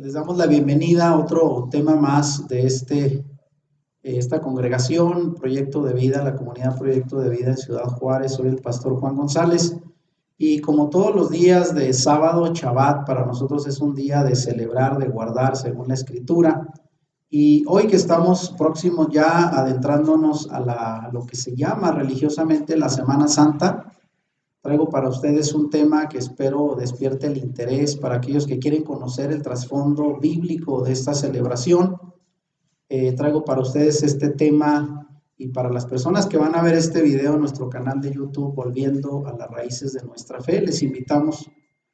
Les damos la bienvenida a otro tema más de esta congregación, Proyecto de Vida, la comunidad Proyecto de Vida en Ciudad Juárez. Soy el pastor Juan González y como todos los días de sábado, Shabbat, para nosotros es un día de celebrar, de guardar según la Escritura. Y hoy que estamos próximos ya adentrándonos a lo que se llama religiosamente la Semana Santa, traigo para ustedes un tema que espero despierte el interés para aquellos que quieren conocer el trasfondo bíblico de esta celebración. Traigo para ustedes este tema y para las personas que van a ver este video en nuestro canal de YouTube, Volviendo a las Raíces de Nuestra Fe, les invitamos,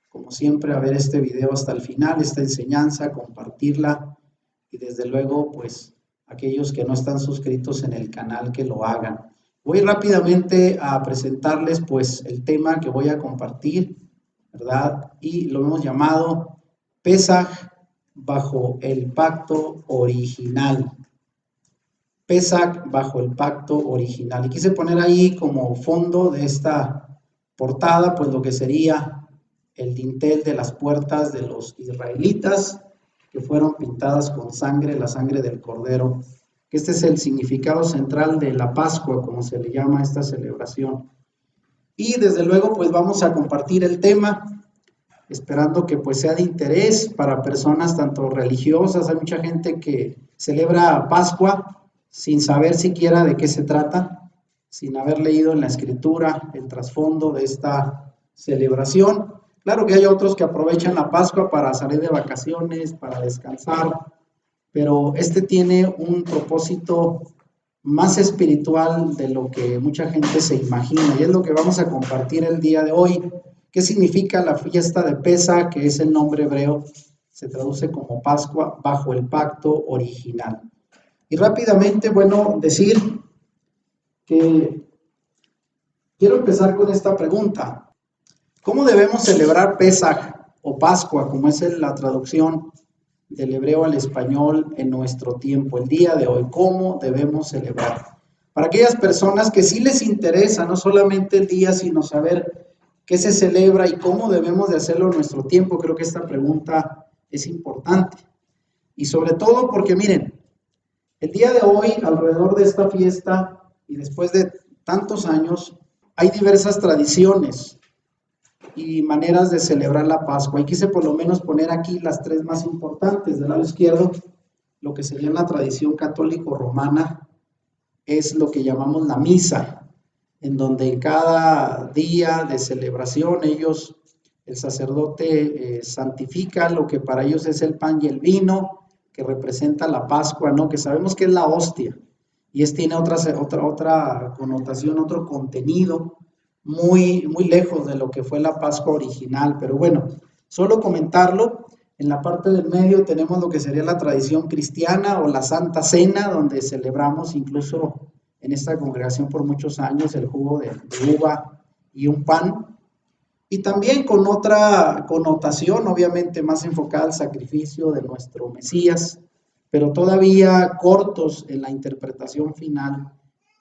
como siempre, a ver este video hasta el final, esta enseñanza, compartirla y desde luego, pues, aquellos que no están suscritos en el canal que lo hagan. Voy rápidamente a presentarles pues el tema que voy a compartir, ¿verdad? Y lo hemos llamado Pesaj bajo el pacto original. Pesaj bajo el pacto original. Y quise poner ahí como fondo de esta portada pues lo que sería el dintel de las puertas de los israelitas que fueron pintadas con sangre, la sangre del cordero. Este es el significado central de la Pascua, como se le llama a esta celebración. Y desde luego, pues vamos a compartir el tema, esperando que pues sea de interés para personas tanto religiosas. Hay mucha gente que celebra Pascua sin saber siquiera de qué se trata, sin haber leído en la Escritura el trasfondo de esta celebración. Claro que hay otros que aprovechan la Pascua para salir de vacaciones, para descansar, pero este tiene un propósito más espiritual de lo que mucha gente se imagina, y es lo que vamos a compartir el día de hoy. ¿Qué significa la fiesta de Pesaj, que es el nombre hebreo? Se traduce como Pascua bajo el pacto original. Y rápidamente, bueno, decir que quiero empezar con esta pregunta. ¿Cómo debemos celebrar Pesaj o Pascua, como es la traducción del hebreo al español en nuestro tiempo, el día de hoy? ¿Cómo debemos celebrar? Para aquellas personas que sí les interesa no solamente el día, sino saber qué se celebra y cómo debemos de hacerlo en nuestro tiempo, creo que esta pregunta es importante. Y sobre todo porque miren, el día de hoy alrededor de esta fiesta y después de tantos años hay diversas tradiciones y maneras de celebrar la Pascua. Y quise por lo menos poner aquí las tres más importantes. Del lado izquierdo, lo que sería la tradición católico-romana, es lo que llamamos la misa, en donde en cada día de celebración el sacerdote santifica lo que para ellos es el pan y el vino, que representa la Pascua, ¿no? Que sabemos que es la hostia, y tiene otra connotación, otro contenido, muy lejos de lo que fue la Pascua original. Pero bueno, solo comentarlo. En la parte del medio tenemos lo que sería la tradición cristiana o la Santa Cena, donde celebramos incluso en esta congregación por muchos años el jugo de uva y un pan. Y también con otra connotación, obviamente más enfocada al sacrificio de nuestro Mesías, pero todavía cortos en la interpretación final,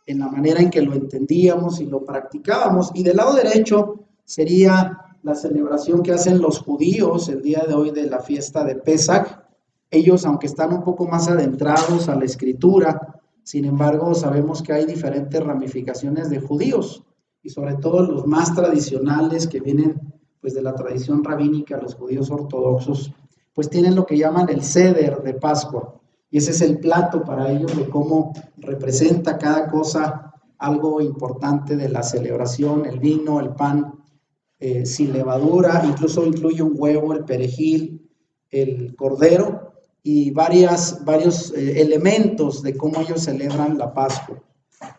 en la manera en que lo entendíamos y lo practicábamos. Y del lado derecho sería la celebración que hacen los judíos el día de hoy de la fiesta de Pesaj. Ellos, aunque están un poco más adentrados a la Escritura, sin embargo, sabemos que hay diferentes ramificaciones de judíos, y sobre todo los más tradicionales que vienen pues de la tradición rabínica, los judíos ortodoxos, pues tienen lo que llaman el Seder de Pascua. Y ese es el plato para ellos de cómo representa cada cosa algo importante de la celebración: el vino, el pan sin levadura, incluso incluye un huevo, el perejil, el cordero y varios elementos de cómo ellos celebran la Pascua.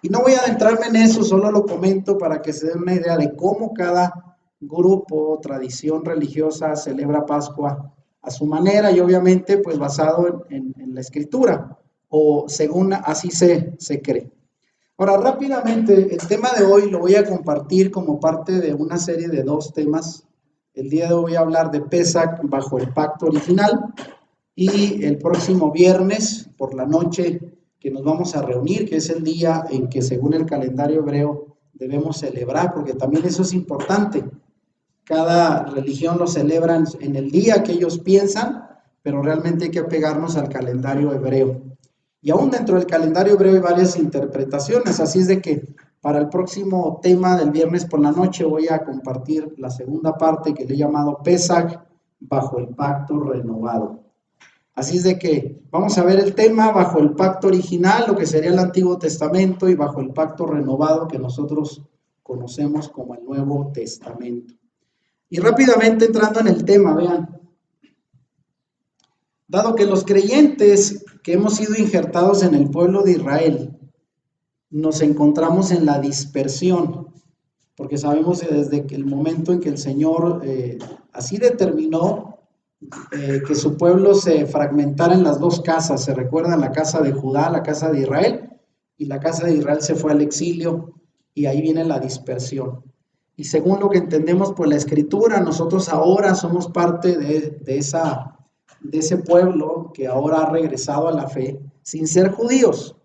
Y no voy a adentrarme en eso, solo lo comento para que se den una idea de cómo cada grupo, tradición religiosa celebra Pascua a su manera, y obviamente pues basado en la Escritura, o según así se cree. Ahora, rápidamente, el tema de hoy lo voy a compartir como parte de una serie de 2 temas. El día de hoy voy a hablar de Pesaj bajo el pacto original, y el próximo viernes por la noche que nos vamos a reunir, que es el día en que según el calendario hebreo debemos celebrar, porque también eso es importante. Cada religión lo celebra en el día que ellos piensan, pero realmente hay que apegarnos al calendario hebreo. Y aún dentro del calendario hebreo hay varias interpretaciones, así es de que para el próximo tema del viernes por la noche voy a compartir la segunda parte que le he llamado Pesaj bajo el pacto renovado. Así es de que vamos a ver el tema bajo el pacto original, lo que sería el Antiguo Testamento, y bajo el pacto renovado que nosotros conocemos como el Nuevo Testamento. Y rápidamente entrando en el tema, vean, dado que los creyentes que hemos sido injertados en el pueblo de Israel, nos encontramos en la dispersión, porque sabemos que desde el momento en que el Señor así determinó que su pueblo se fragmentara en las dos casas, se recuerda la casa de Judá, la casa de Israel, y la casa de Israel se fue al exilio, y ahí viene la dispersión. Y según lo que entendemos por la Escritura, nosotros ahora somos parte de ese pueblo que ahora ha regresado a la fe sin ser judíos.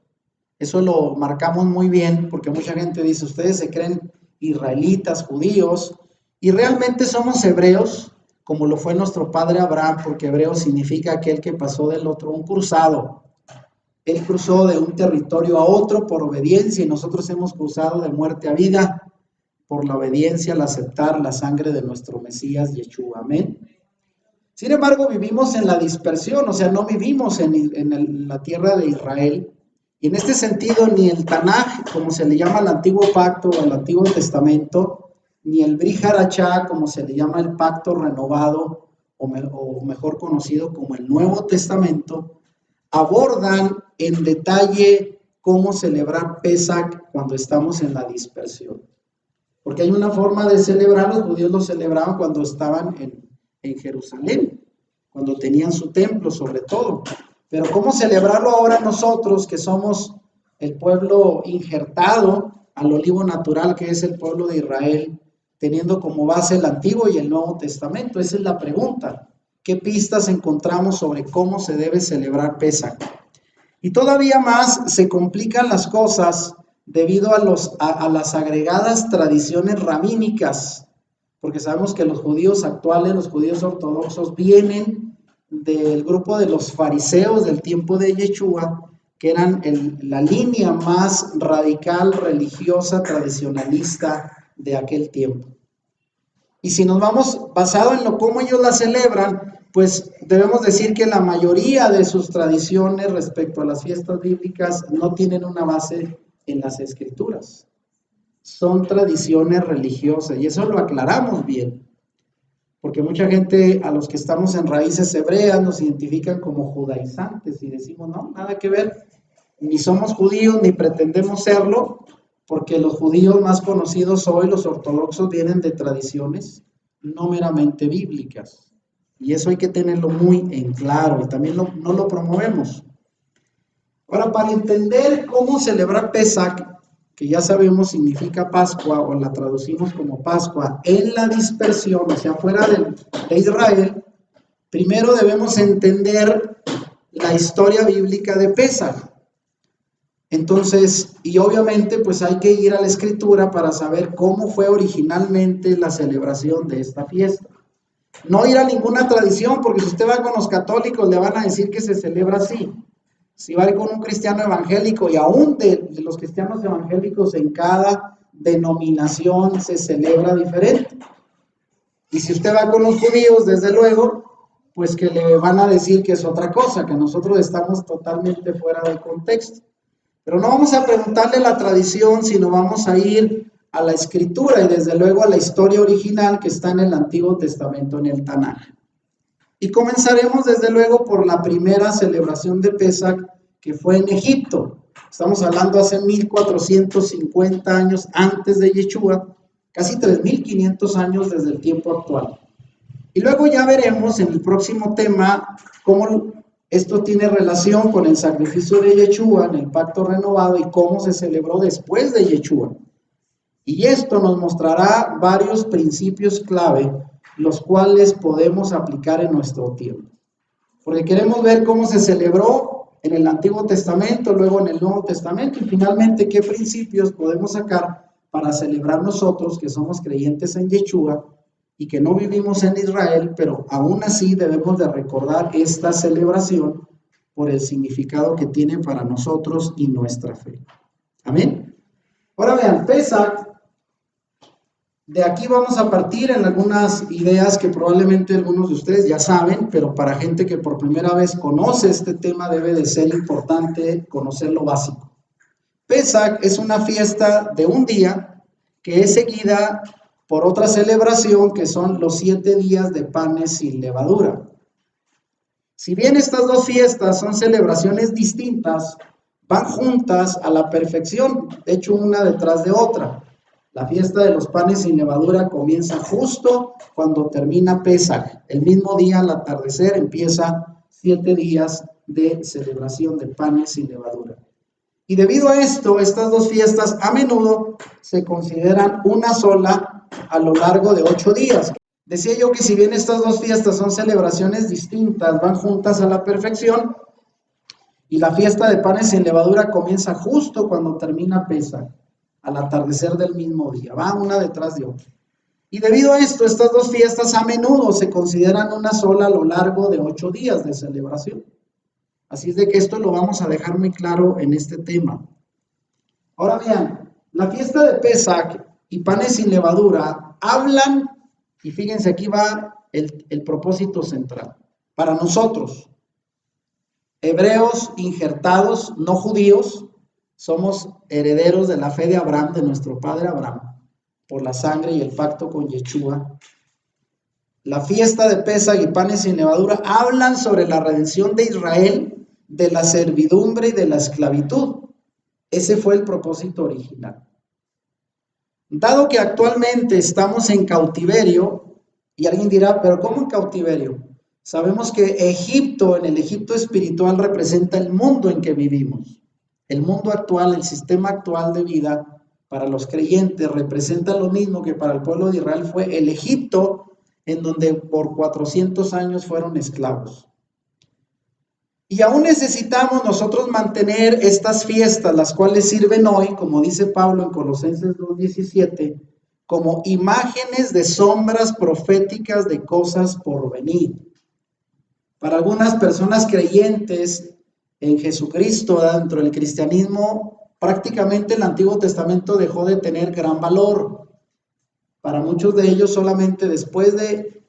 Eso lo marcamos muy bien porque mucha gente dice, ustedes se creen israelitas, judíos, y realmente somos hebreos, como lo fue nuestro padre Abraham, porque hebreo significa aquel que pasó del otro, un cruzado. Él cruzó de un territorio a otro por obediencia y nosotros hemos cruzado de muerte a vida por la obediencia al aceptar la sangre de nuestro Mesías Yeshua. Amén. Sin embargo, vivimos en la dispersión, o sea, no vivimos en la tierra de Israel. Y en este sentido, ni el Tanaj, como se le llama al Antiguo Pacto o al Antiguo Testamento, ni el Brit Hadashah, como se le llama el Pacto Renovado, o mejor conocido como el Nuevo Testamento, abordan en detalle cómo celebrar Pesaj cuando estamos en la dispersión. Porque hay una forma de celebrar, los judíos lo celebraban cuando estaban en Jerusalén, cuando tenían su templo sobre todo. Pero ¿cómo celebrarlo ahora nosotros que somos el pueblo injertado al olivo natural que es el pueblo de Israel, teniendo como base el Antiguo y el Nuevo Testamento? Esa es la pregunta. ¿Qué pistas encontramos sobre cómo se debe celebrar Pesaj? Y todavía más se complican las cosas debido a las agregadas tradiciones rabínicas, porque sabemos que los judíos actuales, los judíos ortodoxos, vienen del grupo de los fariseos del tiempo de Yeshua, que eran la línea más radical, religiosa, tradicionalista de aquel tiempo. Y si nos vamos basado en cómo ellos la celebran, pues debemos decir que la mayoría de sus tradiciones respecto a las fiestas bíblicas no tienen una base en las Escrituras. Son tradiciones religiosas y eso lo aclaramos bien. Porque mucha gente, a los que estamos en raíces hebreas, nos identifican como judaizantes y decimos, no, nada que ver, ni somos judíos ni pretendemos serlo, porque los judíos más conocidos hoy, los ortodoxos, vienen de tradiciones no meramente bíblicas. Y eso hay que tenerlo muy en claro y también no lo promovemos. Ahora, para entender cómo celebrar Pesaj, que ya sabemos significa Pascua o la traducimos como Pascua, en la dispersión, o sea, fuera de Israel, primero debemos entender la historia bíblica de Pesaj. Entonces, y obviamente pues hay que ir a la Escritura para saber cómo fue originalmente la celebración de esta fiesta. No ir a ninguna tradición, porque si usted va con los católicos le van a decir que se celebra así. Si va a ir con un cristiano evangélico, y aún de los cristianos evangélicos en cada denominación se celebra diferente. Y si usted va con los judíos, desde luego, pues que le van a decir que es otra cosa, que nosotros estamos totalmente fuera de contexto. Pero no vamos a preguntarle la tradición, sino vamos a ir a la Escritura y desde luego a la historia original que está en el Antiguo Testamento, en el Tanaj. Y comenzaremos desde luego por la primera celebración de Pesaj, que fue en Egipto. Estamos hablando hace 1450 años antes de Yeshua, casi 3500 años desde el tiempo actual. Y luego ya veremos en el próximo tema cómo esto tiene relación con el sacrificio de Yeshua en el pacto renovado y cómo se celebró después de Yeshua. Y esto nos mostrará varios principios clave, los cuales podemos aplicar en nuestro tiempo. Porque queremos ver cómo se celebró en el Antiguo Testamento, luego en el Nuevo Testamento y finalmente qué principios podemos sacar para celebrar nosotros que somos creyentes en Yeshua y que no vivimos en Israel, pero aún así debemos de recordar esta celebración por el significado que tiene para nosotros y nuestra fe. Amén. Ahora vean, Pesach, de aquí vamos a partir en algunas ideas que probablemente algunos de ustedes ya saben, pero para gente que por primera vez conoce este tema debe de ser importante conocer lo básico. Pesach es una fiesta de un día que es seguida por otra celebración que son los 7 días de panes sin levadura. Si bien estas dos fiestas son celebraciones distintas, van juntas a la perfección, de hecho una detrás de otra. La fiesta de los panes sin levadura comienza justo cuando termina Pesach. El mismo día al atardecer empieza 7 días de celebración de panes sin levadura. Y debido a esto, estas dos fiestas a menudo se consideran una sola a lo largo de 8 días. Decía yo que si bien estas dos fiestas son celebraciones distintas, van juntas a la perfección, y la fiesta de panes sin levadura comienza justo cuando termina Pesach, al atardecer del mismo día, va una detrás de otra. Y debido a esto, estas dos fiestas a menudo se consideran una sola a lo largo de 8 días de celebración. Así es de que esto lo vamos a dejar muy claro en este tema. Ahora vean, la fiesta de Pesach y panes sin levadura hablan, y fíjense, aquí va el propósito central. Para nosotros, hebreos injertados, no judíos, somos herederos de la fe de Abraham, de nuestro padre Abraham, por la sangre y el pacto con Yeshua. La fiesta de Pesach y panes sin levadura hablan sobre la redención de Israel de la servidumbre y de la esclavitud. Ese fue el propósito original. Dado que actualmente estamos en cautiverio, y alguien dirá, pero ¿cómo en cautiverio? Sabemos que Egipto, en el Egipto espiritual, representa el mundo en que vivimos. El mundo actual, el sistema actual de vida, para los creyentes, representa lo mismo que para el pueblo de Israel fue el Egipto, en donde por 400 años fueron esclavos. Y aún necesitamos nosotros mantener estas fiestas, las cuales sirven hoy, como dice Pablo en Colosenses 2:17, como imágenes de sombras proféticas de cosas por venir. Para algunas personas creyentes en Jesucristo, dentro del cristianismo, prácticamente el Antiguo Testamento dejó de tener gran valor. Para muchos de ellos solamente después de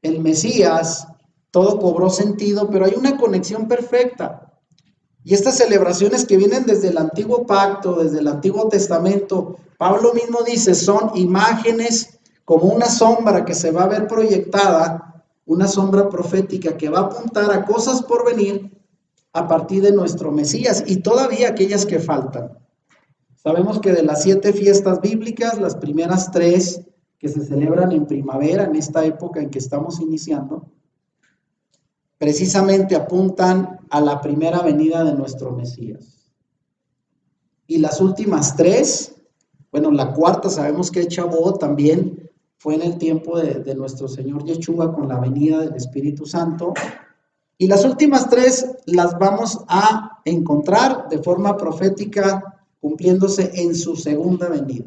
el Mesías todo cobró sentido, pero hay una conexión perfecta. Y estas celebraciones que vienen desde el Antiguo Pacto, desde el Antiguo Testamento, Pablo mismo dice, son imágenes como una sombra que se va a ver proyectada, una sombra profética que va a apuntar a cosas por venir a partir de nuestro Mesías y todavía aquellas que faltan. Sabemos que de las 7 fiestas bíblicas, las primeras 3 que se celebran en primavera, en esta época en que estamos iniciando, precisamente apuntan a la primera venida de nuestro Mesías. Y las últimas 3, bueno, la cuarta sabemos que es Shavuot, también fue en el tiempo de nuestro Señor Yeshua con la venida del Espíritu Santo. Y las últimas 3 las vamos a encontrar de forma profética cumpliéndose en su segunda venida.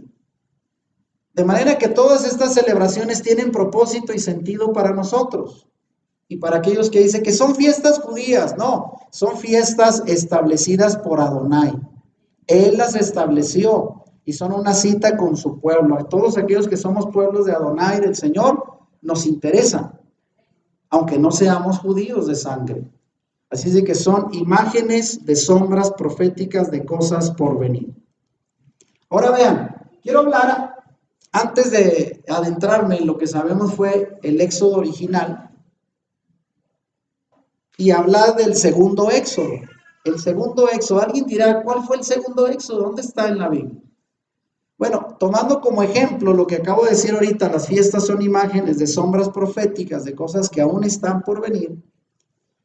De manera que todas estas celebraciones tienen propósito y sentido para nosotros. Y para aquellos que dicen que son fiestas judías, no, son fiestas establecidas por Adonai. Él las estableció y son una cita con su pueblo. A todos aquellos que somos pueblos de Adonai, del Señor, nos interesa, aunque no seamos judíos de sangre. Así de que son imágenes de sombras proféticas de cosas por venir. Ahora vean, quiero hablar, antes de adentrarme en lo que sabemos fue el éxodo original, y hablar del segundo éxodo. El segundo éxodo, alguien dirá, ¿cuál fue el segundo éxodo? ¿Dónde está en la Biblia? Bueno, tomando como ejemplo lo que acabo de decir ahorita, las fiestas son imágenes de sombras proféticas, de cosas que aún están por venir.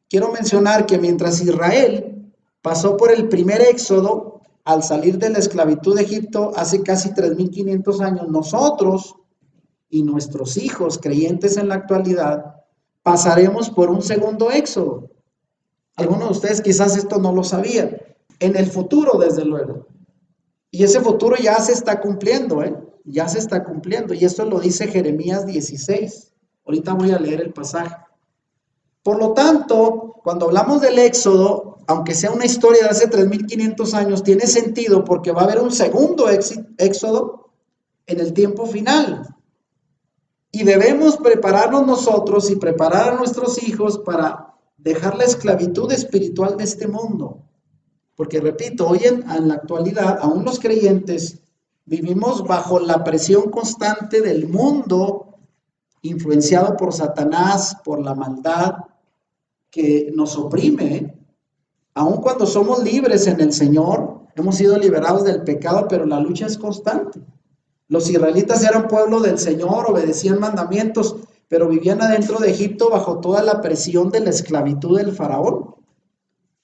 Quiero mencionar que mientras Israel pasó por el primer éxodo, al salir de la esclavitud de Egipto hace casi 3,500 años, nosotros y nuestros hijos creyentes en la actualidad, pasaremos por un segundo éxodo. Algunos de ustedes quizás esto no lo sabían. En el futuro, desde luego. Y ese futuro ya se está cumpliendo, ya se está cumpliendo. Y esto lo dice Jeremías 16. Ahorita voy a leer el pasaje. Por lo tanto, cuando hablamos del Éxodo, aunque sea una historia de hace 3.500 años, tiene sentido porque va a haber un segundo Éxodo en el tiempo final. Y debemos prepararnos nosotros y preparar a nuestros hijos para dejar la esclavitud espiritual de este mundo. Porque repito, hoy en la actualidad, aún los creyentes vivimos bajo la presión constante del mundo, influenciado por Satanás, por la maldad que nos oprime. Aun cuando somos libres en el Señor, hemos sido liberados del pecado, pero la lucha es constante. Los israelitas eran pueblo del Señor, obedecían mandamientos, pero vivían adentro de Egipto bajo toda la presión de la esclavitud del faraón.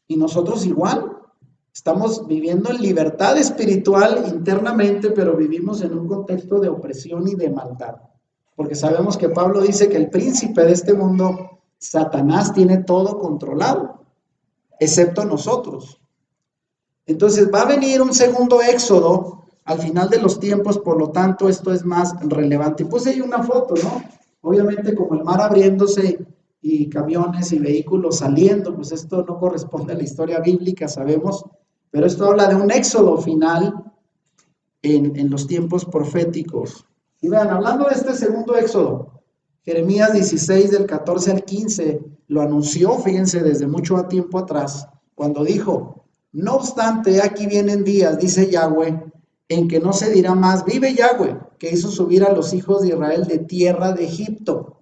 Y nosotros igual, estamos viviendo en libertad espiritual internamente, pero vivimos en un contexto de opresión y de maldad. Porque sabemos que Pablo dice que el príncipe de este mundo, Satanás, tiene todo controlado, excepto nosotros. Entonces va a venir un segundo éxodo al final de los tiempos, por lo tanto esto es más relevante. Puse ahí una foto, ¿no? Obviamente como el mar abriéndose y camiones y vehículos saliendo, pues esto no corresponde a la historia bíblica, sabemos, pero esto habla de un éxodo final en los tiempos proféticos. Y vean, hablando de este segundo éxodo, Jeremías 16 del 14 al 15 lo anunció, fíjense, desde mucho tiempo atrás, cuando dijo: no obstante, aquí vienen días, dice Yahweh, en que no se dirá más, vive Yahweh, que hizo subir a los hijos de Israel de tierra de Egipto,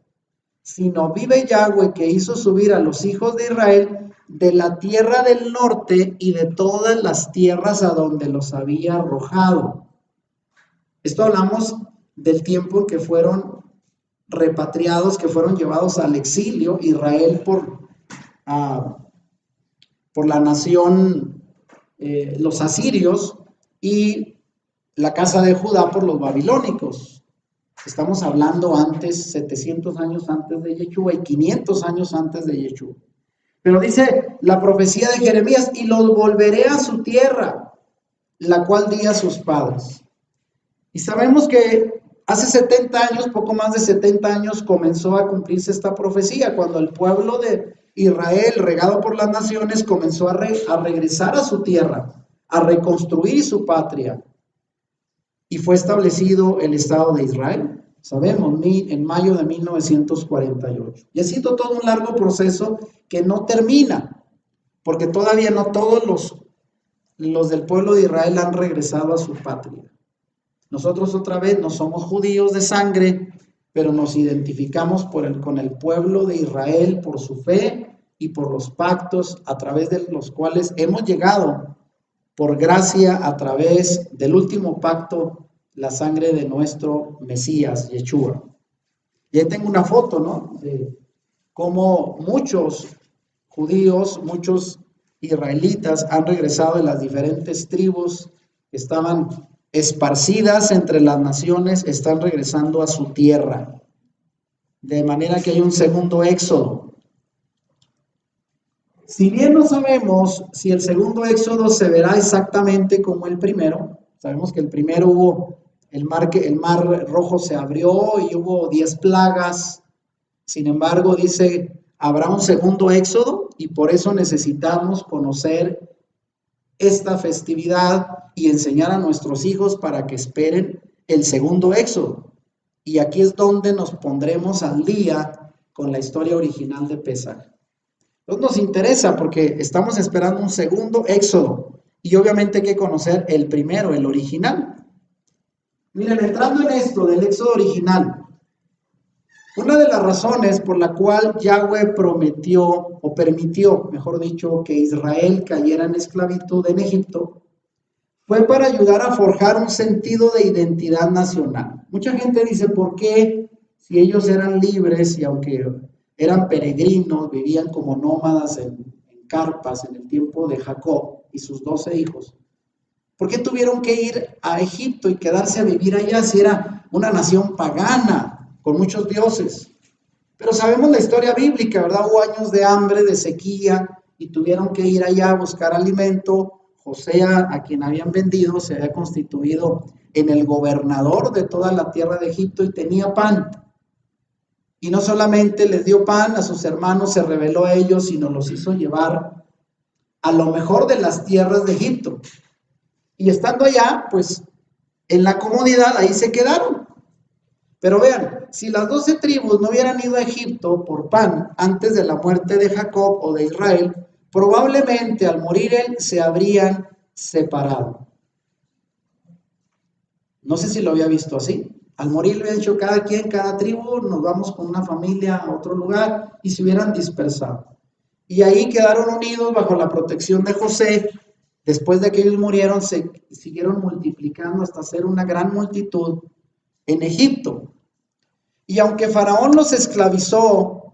sino vive Yahweh, que hizo subir a los hijos de Israel de la tierra del norte y de todas las tierras a donde los había arrojado. Esto hablamos del tiempo en que fueron repatriados, que fueron llevados al exilio, Israel por la nación, los asirios, y la casa de Judá por los babilónicos. Estamos hablando antes, 700 años antes de Yeshua y 500 años antes de Yeshua. Pero dice la profecía de Jeremías: y los volveré a su tierra, la cual di a sus padres. Y sabemos que hace 70 años, poco más de 70 años, comenzó a cumplirse esta profecía, cuando el pueblo de Israel, regado por las naciones, comenzó a regresar a su tierra, a reconstruir su patria. Y fue establecido el Estado de Israel, sabemos, en mayo de 1948. Y ha sido todo un largo proceso que no termina, porque todavía no todos los del pueblo de Israel han regresado a su patria. Nosotros otra vez no somos judíos de sangre, pero nos identificamos con el pueblo de Israel por su fe y por los pactos a través de los cuales hemos llegado por gracia a través del último pacto, la sangre de nuestro Mesías, Yeshua. Y ahí tengo una foto, ¿no? De cómo muchos judíos, muchos israelitas han regresado de las diferentes tribus que estaban esparcidas entre las naciones, están regresando a su tierra. De manera que hay un segundo éxodo. Si bien no sabemos si el segundo éxodo se verá exactamente como el primero, sabemos que el primero hubo el mar rojo se abrió y hubo 10 plagas. Sin embargo, dice, habrá un segundo éxodo y por eso necesitamos conocer esta festividad y enseñar a nuestros hijos para que esperen el segundo éxodo. Y aquí es donde nos pondremos al día con la historia original de Pesaj. Entonces nos interesa porque estamos esperando un segundo éxodo y obviamente hay que conocer el primero, el original. Miren, entrando en esto del éxodo original, una de las razones por la cual Yahweh prometió o permitió, mejor dicho, que Israel cayera en esclavitud en Egipto, fue para ayudar a forjar un sentido de identidad nacional. Mucha gente dice, ¿por qué si ellos eran libres y aunque eran peregrinos, vivían como nómadas en carpas en el tiempo de Jacob y sus 12 hijos? ¿Por qué tuvieron que ir a Egipto y quedarse a vivir allá si era una nación pagana, con muchos dioses? Pero sabemos la historia bíblica, ¿verdad? Hubo años de hambre, de sequía, y tuvieron que ir allá a buscar alimento. José, a quien habían vendido, se había constituido en el gobernador de toda la tierra de Egipto y tenía pan. Y no solamente les dio pan a sus hermanos, se reveló a ellos, sino los hizo llevar a lo mejor de las tierras de Egipto. Y estando allá, pues en la comodidad, ahí se quedaron. Pero vean, si las 12 tribus no hubieran ido a Egipto por pan antes de la muerte de Jacob o de Israel, probablemente al morir él se habrían separado. No sé si lo había visto así. Al morir le habían dicho cada quien, cada tribu, nos vamos con una familia a otro lugar y se hubieran dispersado. Y ahí quedaron unidos bajo la protección de José. Después de que ellos murieron, se siguieron multiplicando hasta ser una gran multitud en Egipto. Y aunque Faraón los esclavizó,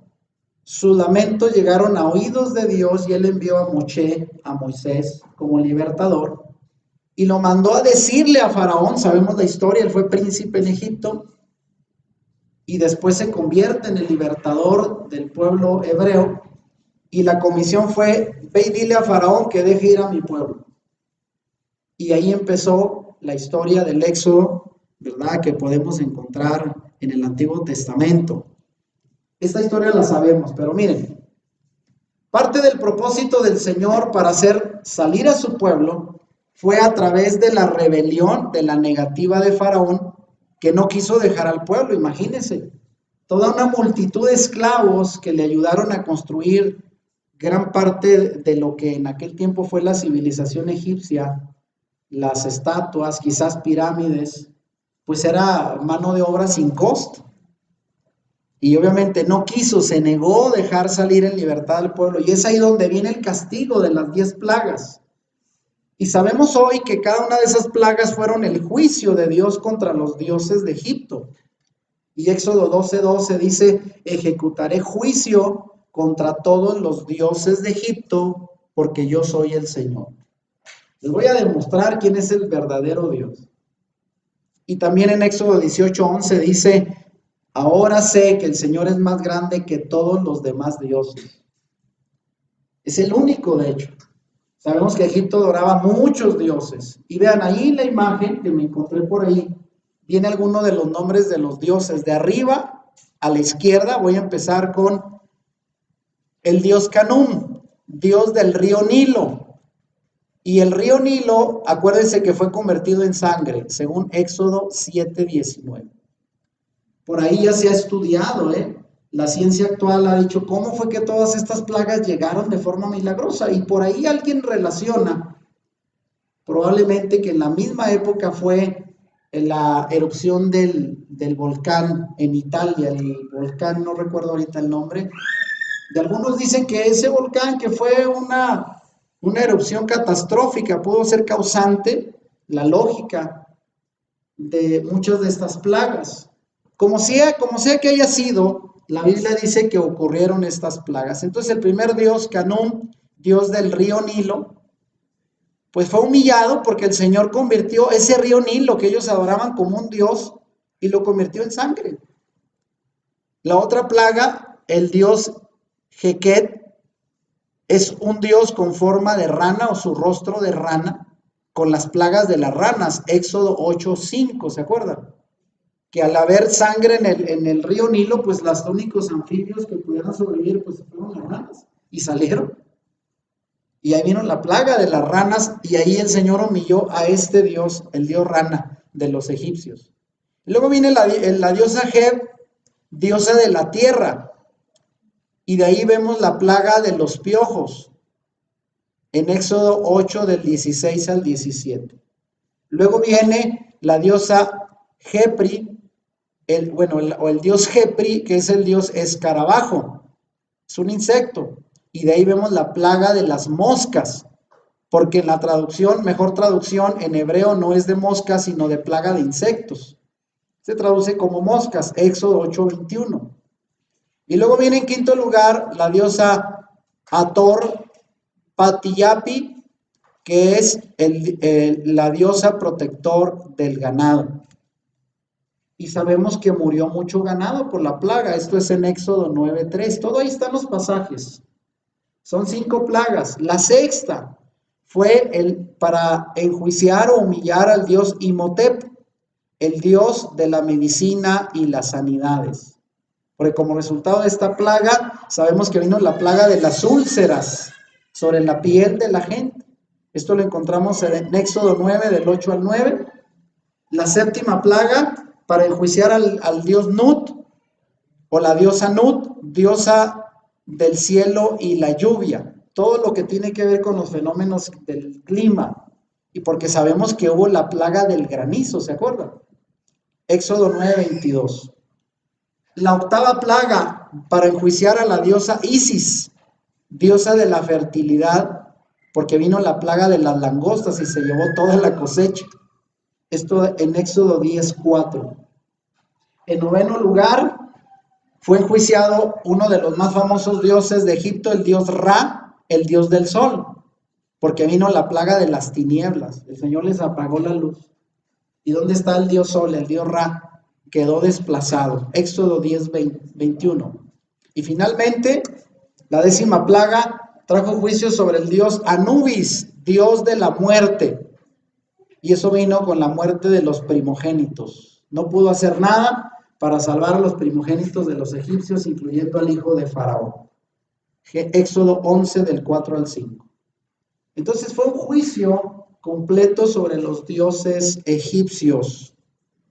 sus lamentos llegaron a oídos de Dios y él envió a Moisés, como libertador, y lo mandó a decirle a Faraón, sabemos la historia, él fue príncipe en Egipto, y después se convierte en el libertador del pueblo hebreo, y la comisión fue, ve y dile a Faraón que deje ir a mi pueblo. Y ahí empezó la historia del Éxodo, ¿verdad? Que podemos encontrar en el Antiguo Testamento. Esta historia la sabemos, pero miren, parte del propósito del Señor para hacer salir a su pueblo fue a través de la rebelión, de la negativa de Faraón, que no quiso dejar al pueblo, imagínense. Toda una multitud de esclavos que le ayudaron a construir gran parte de lo que en aquel tiempo fue la civilización egipcia, las estatuas, quizás pirámides, pues era mano de obra sin costo. Y obviamente no quiso, se negó a dejar salir en libertad al pueblo. Y es ahí donde viene el castigo de las 10 plagas. Y sabemos hoy que cada una de esas plagas fueron el juicio de Dios contra los dioses de Egipto. Y Éxodo 12:12 dice, ejecutaré juicio contra todos los dioses de Egipto, porque yo soy el Señor. Les voy a demostrar quién es el verdadero Dios. Y también en Éxodo 18:11 dice, ahora sé que el Señor es más grande que todos los demás dioses. Es el único, de hecho. Sabemos que Egipto adoraba muchos dioses. Y vean, ahí la imagen que me encontré por ahí, viene alguno de los nombres de los dioses. De arriba a la izquierda voy a empezar con el dios Canum, dios del río Nilo. Y el río Nilo, acuérdense que fue convertido en sangre, según Éxodo 7:19. Por ahí ya se ha estudiado, la ciencia actual ha dicho cómo fue que todas estas plagas llegaron de forma milagrosa. Y por ahí alguien relaciona, probablemente que en la misma época fue la erupción del volcán en Italia, el volcán, no recuerdo ahorita el nombre. De algunos dicen que ese volcán, que fue una erupción catastrófica, pudo ser causante, la lógica de muchas de estas plagas. Como sea que haya sido, la Biblia dice que ocurrieron estas plagas. Entonces el primer dios, Canum, dios del río Nilo, pues fue humillado porque el Señor convirtió ese río Nilo que ellos adoraban como un dios y lo convirtió en sangre. La otra plaga, el dios Jequet, es un dios con forma de rana o su rostro de rana, con las plagas de las ranas, Éxodo 8:5, ¿se acuerdan? Que al haber sangre en el río Nilo, pues los únicos anfibios que pudieran sobrevivir, pues fueron las ranas, y salieron. Y ahí vino la plaga de las ranas, y ahí el Señor humilló a este dios, el dios rana de los egipcios. Y luego viene la diosa Geb, diosa de la tierra, y de ahí vemos la plaga de los piojos, en Éxodo 8 del 16 al 17. Luego viene la diosa Jepri, el dios Jepri, que es el dios escarabajo, es un insecto, y de ahí vemos la plaga de las moscas, porque en la traducción, mejor traducción en hebreo no es de moscas, sino de plaga de insectos. Se traduce como moscas, Éxodo 8:21. Y luego viene en quinto lugar la diosa Hathor Patiyapi, que es la diosa protector del ganado. Y sabemos que murió mucho ganado por la plaga. Esto es en Éxodo 9:3. Todo ahí están los pasajes. Son 5 plagas. La sexta fue para enjuiciar o humillar al dios Imhotep, el dios de la medicina y las sanidades. Porque como resultado de esta plaga, sabemos que vino la plaga de las úlceras sobre la piel de la gente. Esto lo encontramos en Éxodo 9, del 8 al 9. La séptima plaga, para enjuiciar al dios Nut, o la diosa Nut, diosa del cielo y la lluvia. Todo lo que tiene que ver con los fenómenos del clima. Y porque sabemos que hubo la plaga del granizo, ¿se acuerdan? Éxodo 9, 22. La octava plaga, para enjuiciar a la diosa Isis, diosa de la fertilidad, porque vino la plaga de las langostas y se llevó toda la cosecha. Esto en Éxodo 10, 4. En noveno lugar, fue enjuiciado uno de los más famosos dioses de Egipto, el dios Ra, el dios del sol, porque vino la plaga de las tinieblas. El Señor les apagó la luz. ¿Y dónde está el dios sol, el dios Ra? Quedó desplazado. Éxodo 10, 21. Y finalmente, la décima plaga trajo juicio sobre el dios Anubis, dios de la muerte. Y eso vino con la muerte de los primogénitos. No pudo hacer nada para salvar a los primogénitos de los egipcios, incluyendo al hijo de Faraón. Éxodo 11, del 4 al 5. Entonces fue un juicio completo sobre los dioses egipcios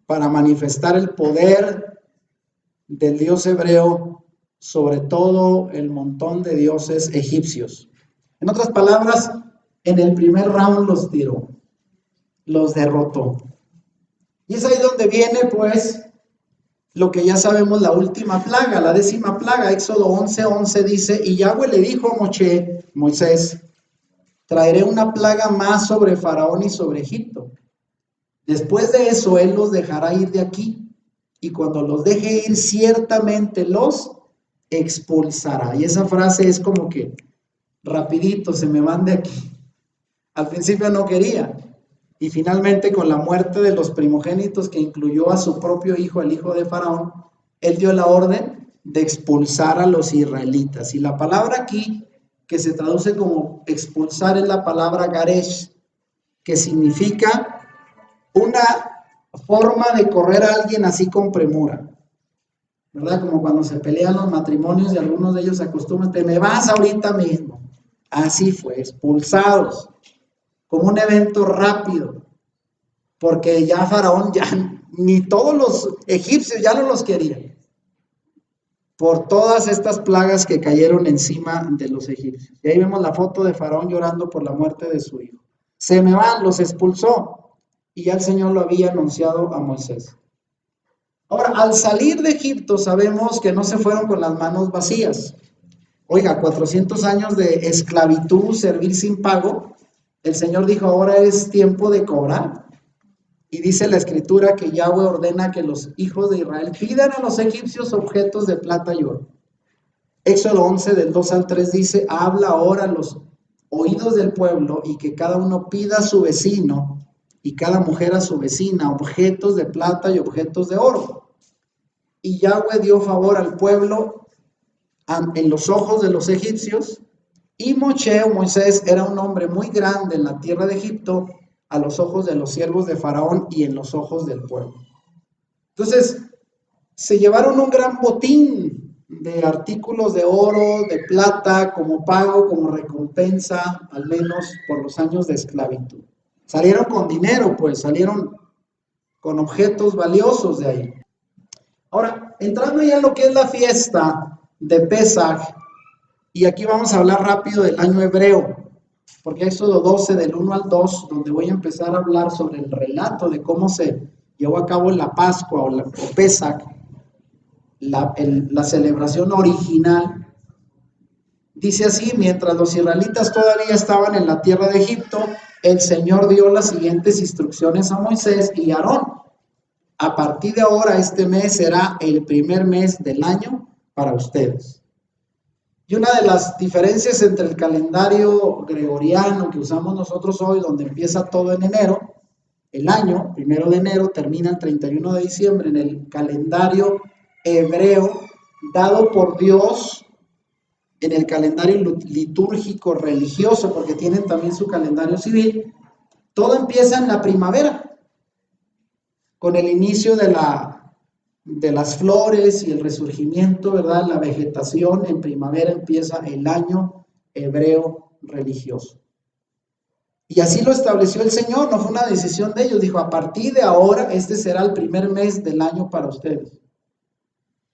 para manifestar el poder del dios hebreo sobre todo el montón de dioses egipcios. En otras palabras, en el primer round los tiró, los derrotó. Y es ahí donde viene, pues, lo que ya sabemos, la última plaga, la décima plaga. Éxodo 11, 11 dice, y Yahweh le dijo a Moisés, traeré una plaga más sobre Faraón y sobre Egipto. Después de eso, él los dejará ir de aquí, y cuando los deje ir, ciertamente los expulsará. Y esa frase es como que, rapidito, se me van de aquí. Al principio no quería, y finalmente con la muerte de los primogénitos, que incluyó a su propio hijo, el hijo de Faraón, él dio la orden de expulsar a los israelitas. Y la palabra aquí, que se traduce como expulsar, es la palabra garesh, que significa una forma de correr a alguien así con premura, ¿verdad? Como cuando se pelean los matrimonios y algunos de ellos se acostumbran, te me vas ahorita mismo. Así fue, expulsados, como un evento rápido, porque ya Faraón, ya ni todos los egipcios ya no los querían, por todas estas plagas que cayeron encima de los egipcios. Y ahí vemos la foto de Faraón llorando por la muerte de su hijo. Se me van, los expulsó, y ya el Señor lo había anunciado a Moisés. Ahora, al salir de Egipto sabemos que no se fueron con las manos vacías. Oiga, 400 años de esclavitud, servir sin pago. El Señor dijo, ahora es tiempo de cobrar. Y dice la Escritura que Yahweh ordena que los hijos de Israel pidan a los egipcios objetos de plata y oro. Éxodo 11, del 2 al 3 dice, habla ahora a los oídos del pueblo y que cada uno pida a su vecino y cada mujer a su vecina objetos de plata y objetos de oro. Y Yahweh dio favor al pueblo en los ojos de los egipcios, y Moisés era un hombre muy grande en la tierra de Egipto a los ojos de los siervos de Faraón y en los ojos del pueblo. Entonces, se llevaron un gran botín de artículos de oro, de plata, como pago, como recompensa, al menos por los años de esclavitud. Salieron con dinero, pues, salieron con objetos valiosos de ahí. Ahora, entrando ya en lo que es la fiesta de Pesaj, y aquí vamos a hablar rápido del año hebreo, porque Éxodo 12, del 1 al 2, donde voy a empezar a hablar sobre el relato de cómo se llevó a cabo la Pascua o Pesaj, la celebración original. Dice así, mientras los israelitas todavía estaban en la tierra de Egipto, el Señor dio las siguientes instrucciones a Moisés y a Aarón. A partir de ahora, este mes será el primer mes del año para ustedes. Y una de las diferencias entre el calendario gregoriano que usamos nosotros hoy, donde empieza todo en enero, el año, 1 de enero, termina el 31 de diciembre, en el calendario hebreo dado por Dios, en el calendario litúrgico religioso, porque tienen también su calendario civil, Todo empieza en la primavera, con el inicio de las flores y el resurgimiento, ¿verdad? La vegetación en primavera empieza el año hebreo religioso. Y así lo estableció el Señor, no fue una decisión de ellos. Dijo, a partir de ahora, este será el primer mes del año para ustedes.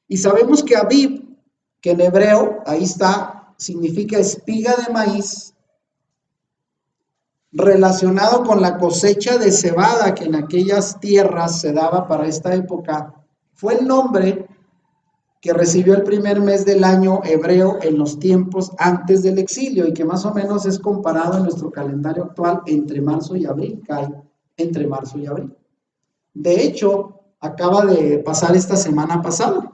Y sabemos que Abib, que en hebreo, ahí está, significa espiga de maíz, relacionado con la cosecha de cebada que en aquellas tierras se daba para esta época, fue el nombre que recibió el primer mes del año hebreo en los tiempos antes del exilio y que más o menos es comparado en nuestro calendario actual entre marzo y abril, cae entre marzo y abril. De hecho, acaba de pasar esta semana pasada,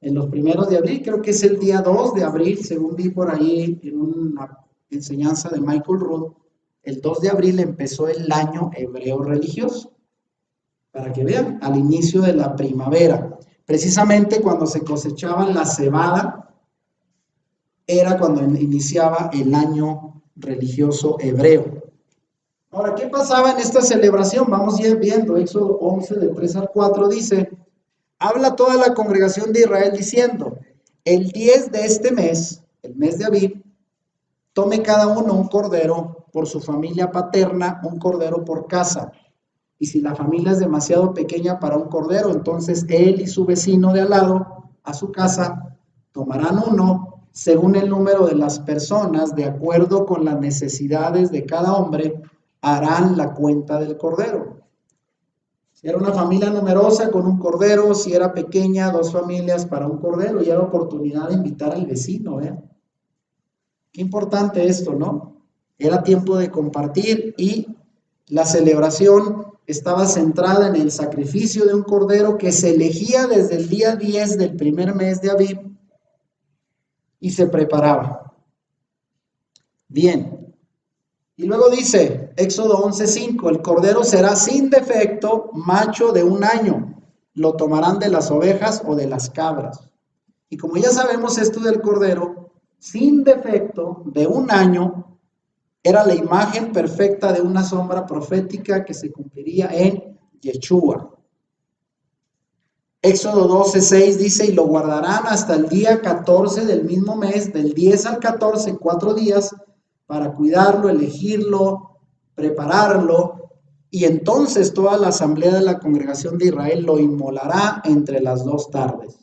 en los primeros de abril, creo que es el día 2 de abril, según vi por ahí en una enseñanza de Michael Rood, el 2 de abril empezó el año hebreo religioso, para que vean, al inicio de la primavera. Precisamente cuando se cosechaban la cebada, era cuando iniciaba el año religioso hebreo. Ahora, ¿qué pasaba en esta celebración? Vamos a ir viendo, Éxodo 11, del 3 al 4, dice, habla toda la congregación de Israel diciendo, el 10 de este mes, el mes de Abib, tome cada uno un cordero por su familia paterna, un cordero por casa. Y si la familia es demasiado pequeña para un cordero, entonces él y su vecino de al lado, a su casa, tomarán uno según el número de las personas, de acuerdo con las necesidades de cada hombre, harán la cuenta del cordero. Si era una familia numerosa con un cordero, si era pequeña, 2 familias para un cordero, y era oportunidad de invitar al vecino, ¿eh? Qué importante esto, ¿no? Era tiempo de compartir y la celebración estaba centrada en el sacrificio de un cordero que se elegía desde el día 10 del primer mes de Abib y se preparaba. Bien. Y luego dice, Éxodo 11:5, el cordero será sin defecto, macho de 1 año. Lo tomarán de las ovejas o de las cabras. Y como ya sabemos esto del cordero, sin defecto, de 1 año, era la imagen perfecta de una sombra profética que se cumpliría en Yeshua. Éxodo 12:6 dice, y lo guardarán hasta el día 14 del mismo mes, del 10 al 14, 4 días, para cuidarlo, elegirlo, prepararlo, y entonces toda la asamblea de la congregación de Israel lo inmolará entre las 2 tardes.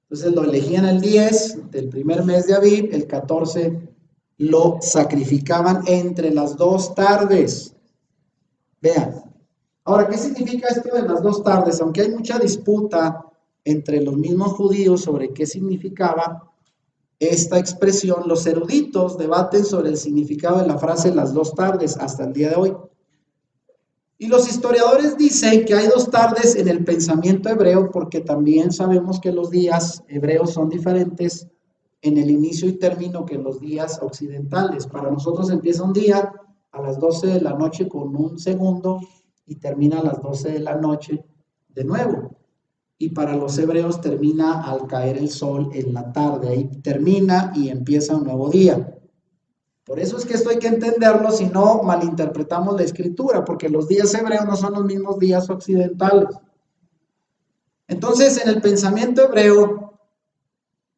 Entonces lo elegían el 10 del primer mes de Abib, el 14 lo sacrificaban entre las 2 tardes. Vean. Ahora, ¿qué significa esto de las 2 tardes? Aunque hay mucha disputa entre los mismos judíos sobre qué significaba esta expresión, los eruditos debaten sobre el significado de la frase las 2 tardes hasta el día de hoy. Y los historiadores dicen que hay 2 tardes en el pensamiento hebreo porque también sabemos que los días hebreos son diferentes en el inicio y término que los días occidentales. Para nosotros empieza un día a las 12 de la noche con 1 segundo y termina a las 12 de la noche de nuevo. Y para los hebreos termina al caer el sol en la tarde. Ahí termina y empieza un nuevo día. Por eso es que esto hay que entenderlo, si no malinterpretamos la escritura, porque los días hebreos no son los mismos días occidentales. Entonces, en el pensamiento hebreo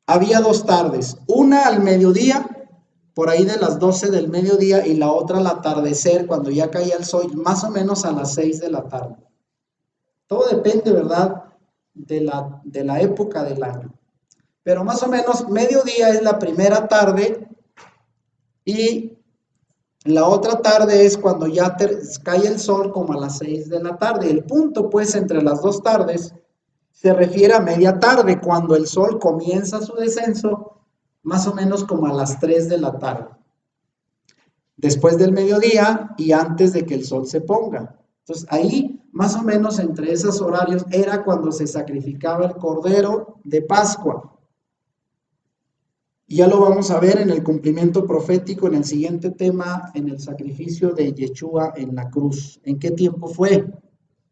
había 2 tardes, una al mediodía, por ahí de las 12 del mediodía, y la otra al atardecer, cuando ya caía el sol, más o menos a las 6 de la tarde. Todo depende, ¿verdad?, de la época del año. Pero más o menos mediodía es la primera tarde y la otra tarde es cuando ya cae el sol, como a las 6 de la tarde. El punto, pues, entre las 2 tardes se refiere a media tarde, cuando el sol comienza su descenso, más o menos como a las 3 de la tarde. Después del mediodía y antes de que el sol se ponga. Entonces, ahí, más o menos entre esos horarios, era cuando se sacrificaba el cordero de Pascua. Y ya lo vamos a ver en el cumplimiento profético, en el siguiente tema, en el sacrificio de Yeshua en la cruz. ¿En qué tiempo fue?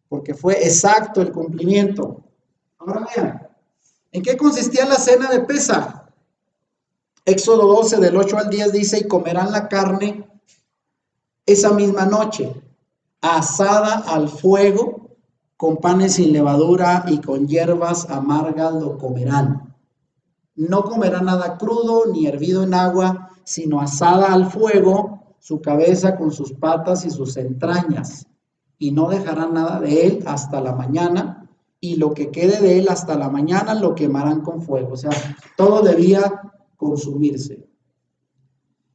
Porque fue exacto el cumplimiento. Ahora vean, ¿en qué consistía la cena de Pesaj? Éxodo 12, del 8 al 10 dice, y comerán la carne esa misma noche, asada al fuego, con panes sin levadura y con hierbas amargas lo comerán. No comerán nada crudo ni hervido en agua, sino asada al fuego, su cabeza con sus patas y sus entrañas. Y no dejarán nada de él hasta la mañana, y lo que quede de él hasta la mañana lo quemarán con fuego. O sea, todo debía consumirse.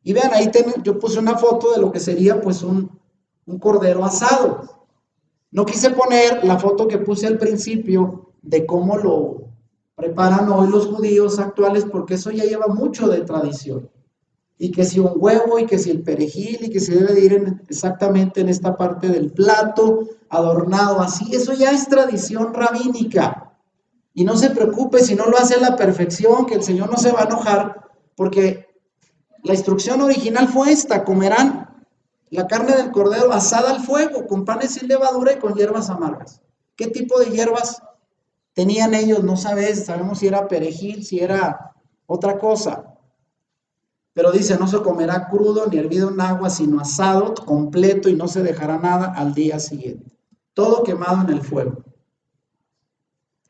Y vean, ahí yo puse una foto de lo que sería pues un cordero asado. No quise poner la foto que puse al principio de cómo lo preparan hoy los judíos actuales, porque eso ya lleva mucho de tradición. Y que si un huevo, y que si el perejil, y que si debe de ir exactamente en esta parte del plato, adornado así, eso ya es tradición rabínica. Y no se preocupe si no lo hace a la perfección, que el Señor no se va a enojar, porque la instrucción original fue esta: comerán la carne del cordero asada al fuego, con panes sin levadura y con hierbas amargas. ¿Qué tipo de hierbas tenían ellos? No sabemos si era perejil, si era otra cosa. Pero dice, no se comerá crudo ni hervido en agua, sino asado completo, y no se dejará nada al día siguiente. Todo quemado en el fuego.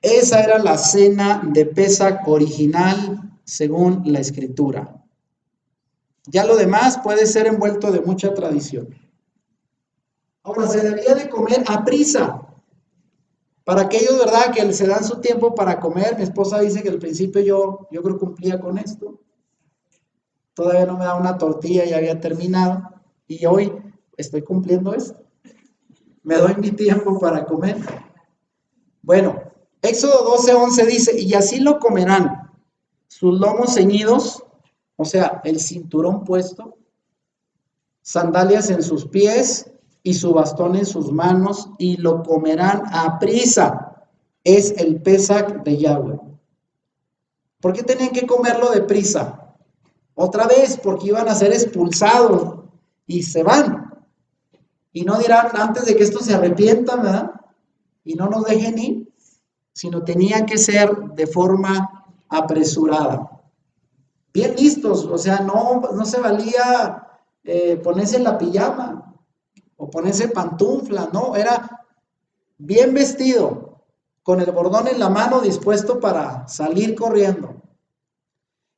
Esa era la cena de Pesaj original, según la Escritura. Ya lo demás puede ser envuelto de mucha tradición. Ahora, se debía de comer a prisa. Para aquellos, ¿verdad?, que se dan su tiempo para comer. Mi esposa dice que al principio yo creo que cumplía con esto. Todavía no me da una tortilla, ya había terminado. Y hoy estoy cumpliendo esto. Me doy mi tiempo para comer. Bueno, Éxodo 12:11 dice, y así lo comerán, sus lomos ceñidos, o sea, el cinturón puesto, sandalias en sus pies y su bastón en sus manos, y lo comerán a prisa. Es el Pesaj de Yahweh. ¿Por qué tenían que comerlo de prisa? Otra vez, porque iban a ser expulsados y se van. Y no dirán antes de que esto se arrepientan, ¿verdad? Y no nos dejen ir, sino tenía que ser de forma apresurada. Bien listos, o sea, no se valía ponerse la pijama o ponerse pantufla, no, era bien vestido, con el bordón en la mano, dispuesto para salir corriendo.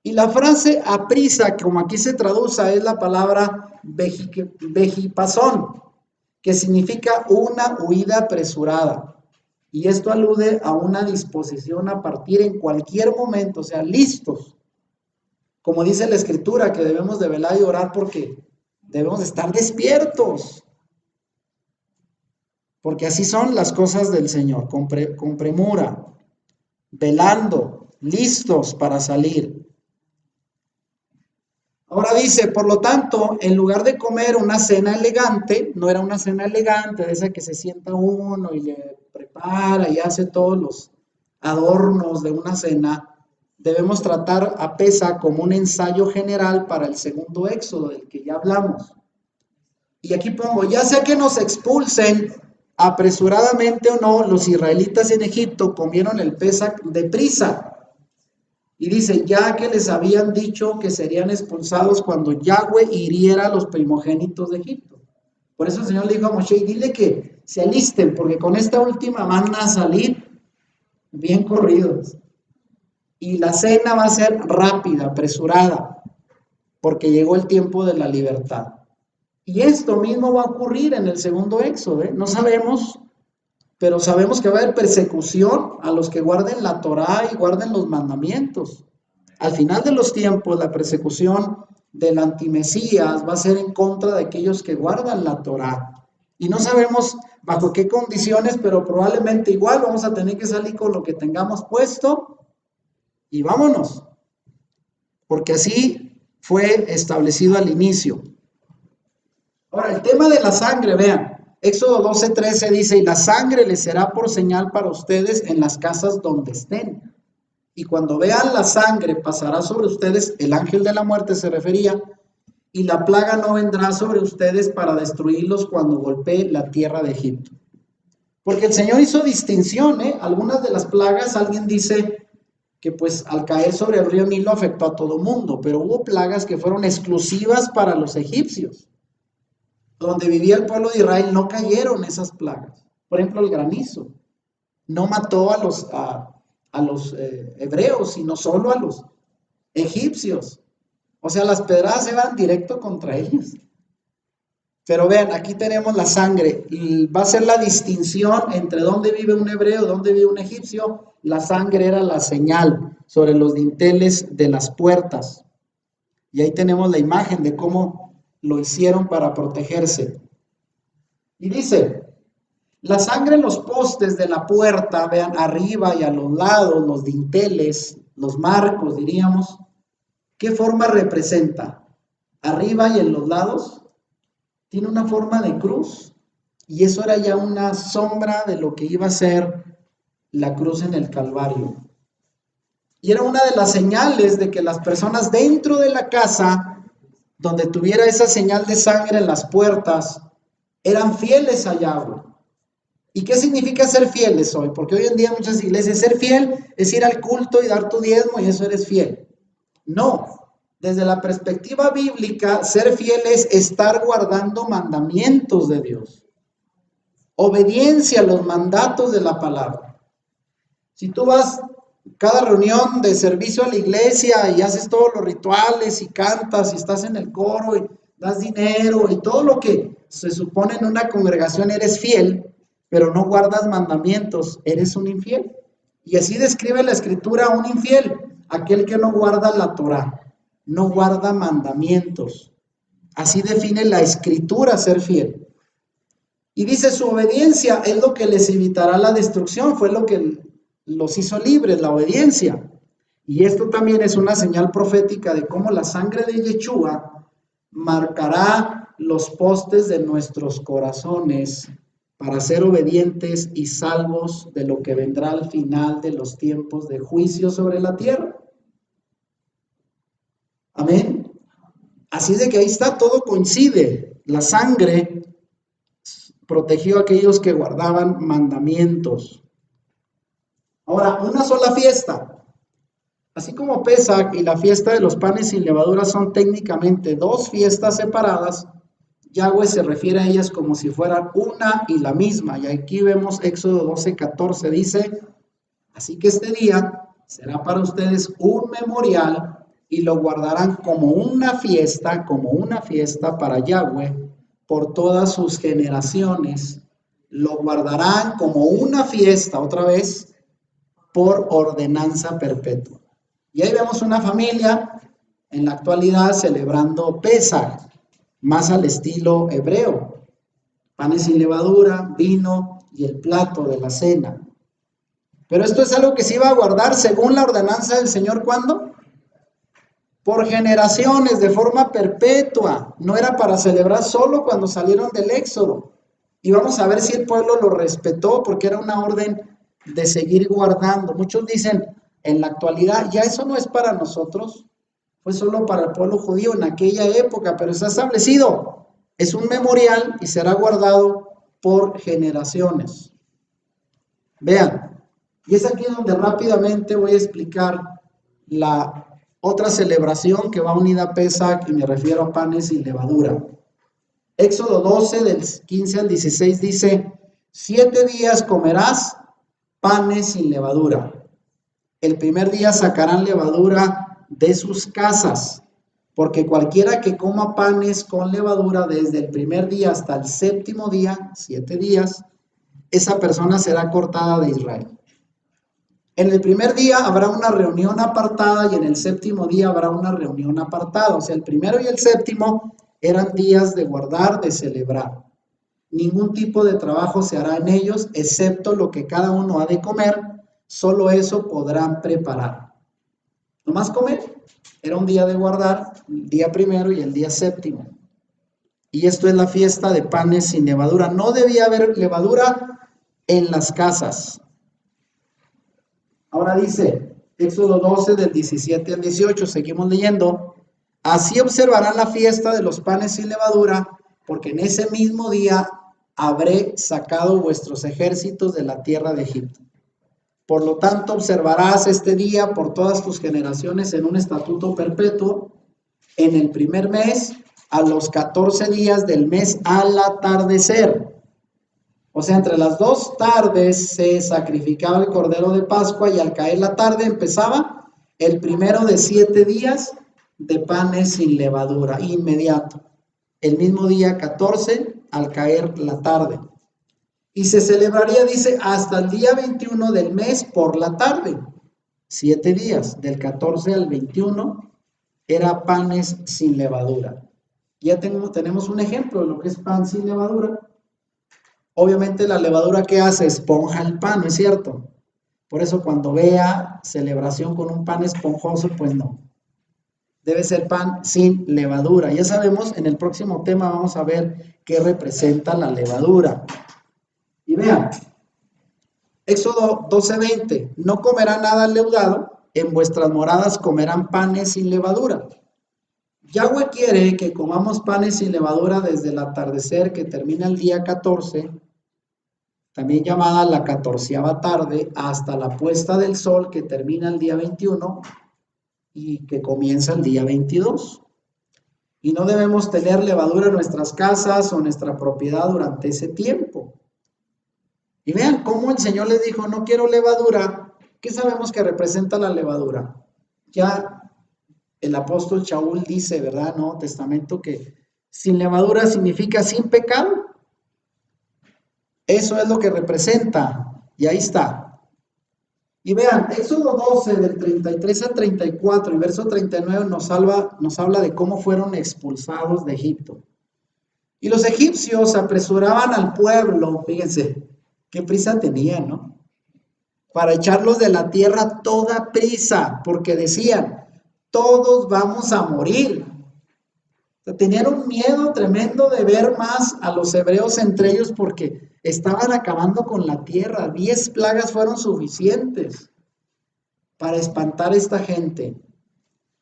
Y la frase aprisa, como aquí se traduce, es la palabra vejipasón, que significa una huida apresurada. Y esto alude a una disposición a partir en cualquier momento, o sea, listos. Como dice la Escritura, que debemos de velar y orar porque debemos de estar despiertos. Porque así son las cosas del Señor, con premura, velando, listos para salir. Ahora dice, por lo tanto, en lugar de comer una cena elegante, no era una cena elegante de esa que se sienta uno y le prepara y hace todos los adornos de una cena, debemos tratar a Pesaj como un ensayo general para el segundo éxodo del que ya hablamos. Y aquí pongo, ya sea que nos expulsen apresuradamente o no, los israelitas en Egipto comieron el Pesaj deprisa. Y dice, ya que les habían dicho que serían expulsados cuando Yahweh hiriera a los primogénitos de Egipto. Por eso el Señor le dijo a Moshe, dile que se alisten, porque con esta última van a salir bien corridos. Y la cena va a ser rápida, apresurada, porque llegó el tiempo de la libertad. Y esto mismo va a ocurrir en el segundo éxodo, ¿eh? No sabemos, pero sabemos que va a haber persecución a los que guarden la Torá y guarden los mandamientos. Al final de los tiempos, la persecución del antimesías va a ser en contra de aquellos que guardan la Torá. Y no sabemos bajo qué condiciones, pero probablemente igual vamos a tener que salir con lo que tengamos puesto y vámonos. Porque así fue establecido al inicio. Ahora, el tema de la sangre, vean. Éxodo 12:13 dice, y la sangre les será por señal para ustedes en las casas donde estén. Y cuando vean la sangre pasará sobre ustedes, el ángel de la muerte se refería, y la plaga no vendrá sobre ustedes para destruirlos cuando golpee la tierra de Egipto. Porque el Señor hizo distinción, ¿eh? Algunas de las plagas, alguien dice que pues al caer sobre el río Nilo afectó a todo mundo, pero hubo plagas que fueron exclusivas para los egipcios. donde vivía el pueblo de Israel no cayeron esas plagas. Por ejemplo, el granizo no mató a los hebreos, sino solo a los egipcios. O sea, las pedradas iban directo contra ellos. Pero vean, aquí tenemos la sangre. Va a ser la distinción entre dónde vive un hebreo, dónde vive un egipcio. La sangre era la señal sobre los dinteles de las puertas. Y ahí tenemos la imagen de cómo lo hicieron para protegerse. Y dice, la sangre en los postes de la puerta, vean, arriba y a los lados, los dinteles, los marcos, diríamos. ¿Qué forma representa? Arriba y en los lados tiene una forma de cruz. Y eso era ya una sombra de lo que iba a ser la cruz en el Calvario. Y era una de las señales de que las personas dentro de la casa, donde tuviera esa señal de sangre en las puertas, eran fieles a Yahweh. ¿Y qué significa ser fieles hoy? Porque hoy en día muchas iglesias, ser fiel es ir al culto y dar tu diezmo y eso eres fiel. No, desde la perspectiva bíblica, ser fiel es estar guardando mandamientos de Dios. Obediencia a los mandatos de la palabra. Si tú vas cada reunión de servicio a la iglesia y haces todos los rituales y cantas y estás en el coro y das dinero y todo lo que se supone en una congregación, eres fiel, pero no guardas mandamientos, eres un infiel. Y así describe la escritura a un infiel, aquel que no guarda la Torá, no guarda mandamientos. Así define la escritura ser fiel. Y dice, su obediencia es lo que les evitará la destrucción, fue lo que los hizo libres, la obediencia. Y esto también es una señal profética de cómo la sangre de Yeshua marcará los postes de nuestros corazones para ser obedientes y salvos de lo que vendrá al final de los tiempos de juicio sobre la tierra. Amén. Así es de que ahí está, todo coincide. La sangre protegió a aquellos que guardaban mandamientos. Ahora, una sola fiesta. Así como Pesach y la fiesta de los panes sin levadura son técnicamente dos fiestas separadas, Yahweh se refiere a ellas como si fueran una y la misma. Y aquí vemos Éxodo 12:14, dice, así que este día será para ustedes un memorial y lo guardarán como una fiesta para Yahweh por todas sus generaciones. Lo guardarán como una fiesta, otra vez, por ordenanza perpetua. Y ahí vemos una familia en la actualidad celebrando Pesach, más al estilo hebreo. Panes sin levadura, vino y el plato de la cena. Pero esto es algo que se iba a guardar según la ordenanza del Señor, ¿cuándo? Por generaciones, de forma perpetua. No era para celebrar solo cuando salieron del Éxodo. Y vamos a ver si el pueblo lo respetó, porque era una orden de seguir guardando. Muchos dicen, en la actualidad, ya eso no es para nosotros, fue solo para el pueblo judío en aquella época, pero está establecido. Es un memorial y será guardado por generaciones. Vean, y es aquí donde rápidamente voy a explicar la otra celebración que va unida a Pesach, y me refiero a panes sin levadura. Éxodo 12, del 15 al 16 dice, 7 días comerás panes sin levadura. El primer día sacarán levadura de sus casas, porque cualquiera que coma panes con levadura desde el primer día hasta el séptimo día, 7 días, esa persona será cortada de Israel. En el primer día habrá una reunión apartada y en el séptimo día habrá una reunión apartada. O sea, el primero y el séptimo eran días de guardar, de celebrar. Ningún tipo de trabajo se hará en ellos, excepto lo que cada uno ha de comer. Solo eso podrán preparar. Nomás comer. Era un día de guardar, el día primero y el día séptimo. Y esto es la fiesta de panes sin levadura. No debía haber levadura en las casas. Ahora dice, Éxodo 12 del 17 al 18, seguimos leyendo. Así observarán la fiesta de los panes sin levadura, porque en ese mismo día habré sacado vuestros ejércitos de la tierra de Egipto. Por lo tanto, observarás este día por todas tus generaciones en un estatuto perpetuo. En el primer mes a los 14 días del mes al atardecer. O sea, entre las 2 tardes se sacrificaba el cordero de Pascua y al caer la tarde empezaba el primero de 7 días de panes sin levadura, inmediato. El mismo día 14 al caer la tarde. Y se celebraría, dice, hasta el día 21 del mes por la tarde. 7 días, del 14 al 21, era panes sin levadura. Ya tenemos un ejemplo de lo que es pan sin levadura. Obviamente la levadura que hace esponja el pan, ¿no es cierto? Por eso cuando vea celebración con un pan esponjoso, pues no. Debe ser pan sin levadura. Ya sabemos, en el próximo tema vamos a ver qué representa la levadura. Y vean, Éxodo 12:20, no comerán nada leudado, en vuestras moradas comerán panes sin levadura. Yahweh quiere que comamos panes sin levadura desde el atardecer que termina el día 14, también llamada la 14ª tarde, hasta la puesta del sol que termina el día 21 y que comienza el día 22. Y no debemos tener levadura en nuestras casas o en nuestra propiedad durante ese tiempo. Y vean cómo el Señor les dijo, no quiero levadura. ¿Qué sabemos que representa la levadura? Ya el apóstol Shaul dice, ¿verdad? Nuevo Testamento, que sin levadura significa sin pecado. Eso es lo que representa. Y ahí está. Y vean, Éxodo 12, del 33 al 34, y verso 39 nos habla de cómo fueron expulsados de Egipto. Y los egipcios apresuraban al pueblo, fíjense, qué prisa tenían, ¿no? Para echarlos de la tierra a toda prisa, porque decían, todos vamos a morir. O sea, tenían un miedo tremendo de ver más a los hebreos entre ellos porque estaban acabando con la tierra. 10 plagas fueron suficientes para espantar a esta gente.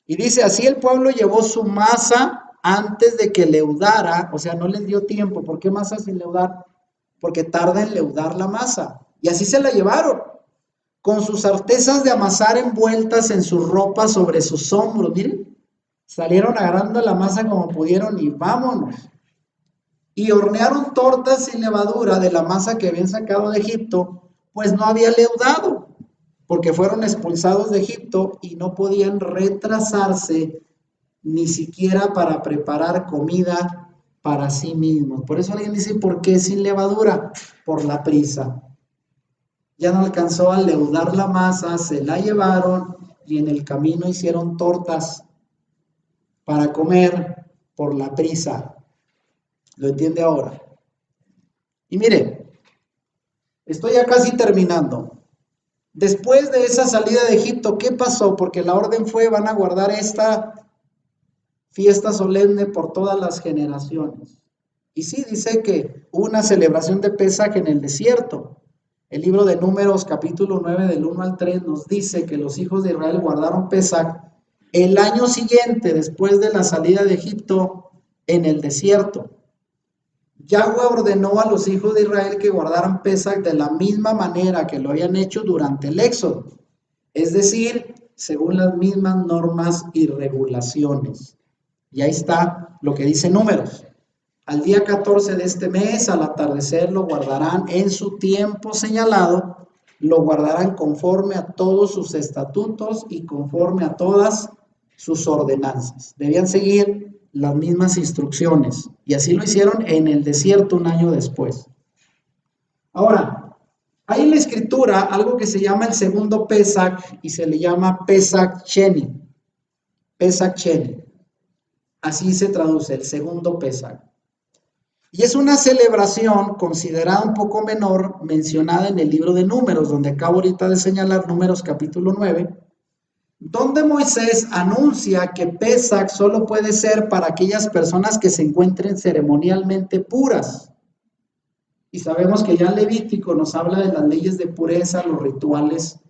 Y dice, así el pueblo llevó su masa antes de que leudara, o sea, no les dio tiempo. ¿Por qué masa sin leudar? Porque tarda en leudar la masa. Y así se la llevaron, con sus artesas de amasar envueltas en sus ropas sobre sus hombros. Miren, salieron agarrando la masa como pudieron y vámonos. Y hornearon tortas sin levadura de la masa que habían sacado de Egipto, pues no había leudado, porque fueron expulsados de Egipto y no podían retrasarse ni siquiera para preparar comida para sí mismos. Por eso alguien dice, ¿por qué sin levadura? Por la prisa. Ya no alcanzó a leudar la masa, se la llevaron y en el camino hicieron tortas para comer por la prisa. ¿Lo entiende ahora? Y mire, estoy ya casi terminando. Después de esa salida de Egipto, ¿qué pasó? Porque la orden fue, van a guardar esta fiesta solemne por todas las generaciones. Y sí, dice que hubo una celebración de Pesaj en el desierto. El libro de Números, capítulo 9, del 1 al 3, nos dice que los hijos de Israel guardaron Pesaj el año siguiente, después de la salida de Egipto, en el desierto. Yahweh ordenó a los hijos de Israel que guardaran Pesaj de la misma manera que lo habían hecho durante el Éxodo, es decir, según las mismas normas y regulaciones. Y ahí está lo que dice Números. Al día 14 de este mes, al atardecer, lo guardarán en su tiempo señalado, lo guardarán conforme a todos sus estatutos y conforme a todas sus ordenanzas. Debían seguir las mismas instrucciones y así lo hicieron en el desierto un año después. Ahora, hay en la escritura algo que se llama el segundo Pesaj y se le llama Pesaj Sheni. Pesaj Sheni. Así se traduce, el segundo Pesaj. Y es una celebración considerada un poco menor, mencionada en el libro de Números, donde acabo ahorita de señalar, Números capítulo 9, donde Moisés anuncia que Pesaj solo puede ser para aquellas personas que se encuentren ceremonialmente puras. Y sabemos que ya Levítico nos habla de las leyes de pureza, los rituales,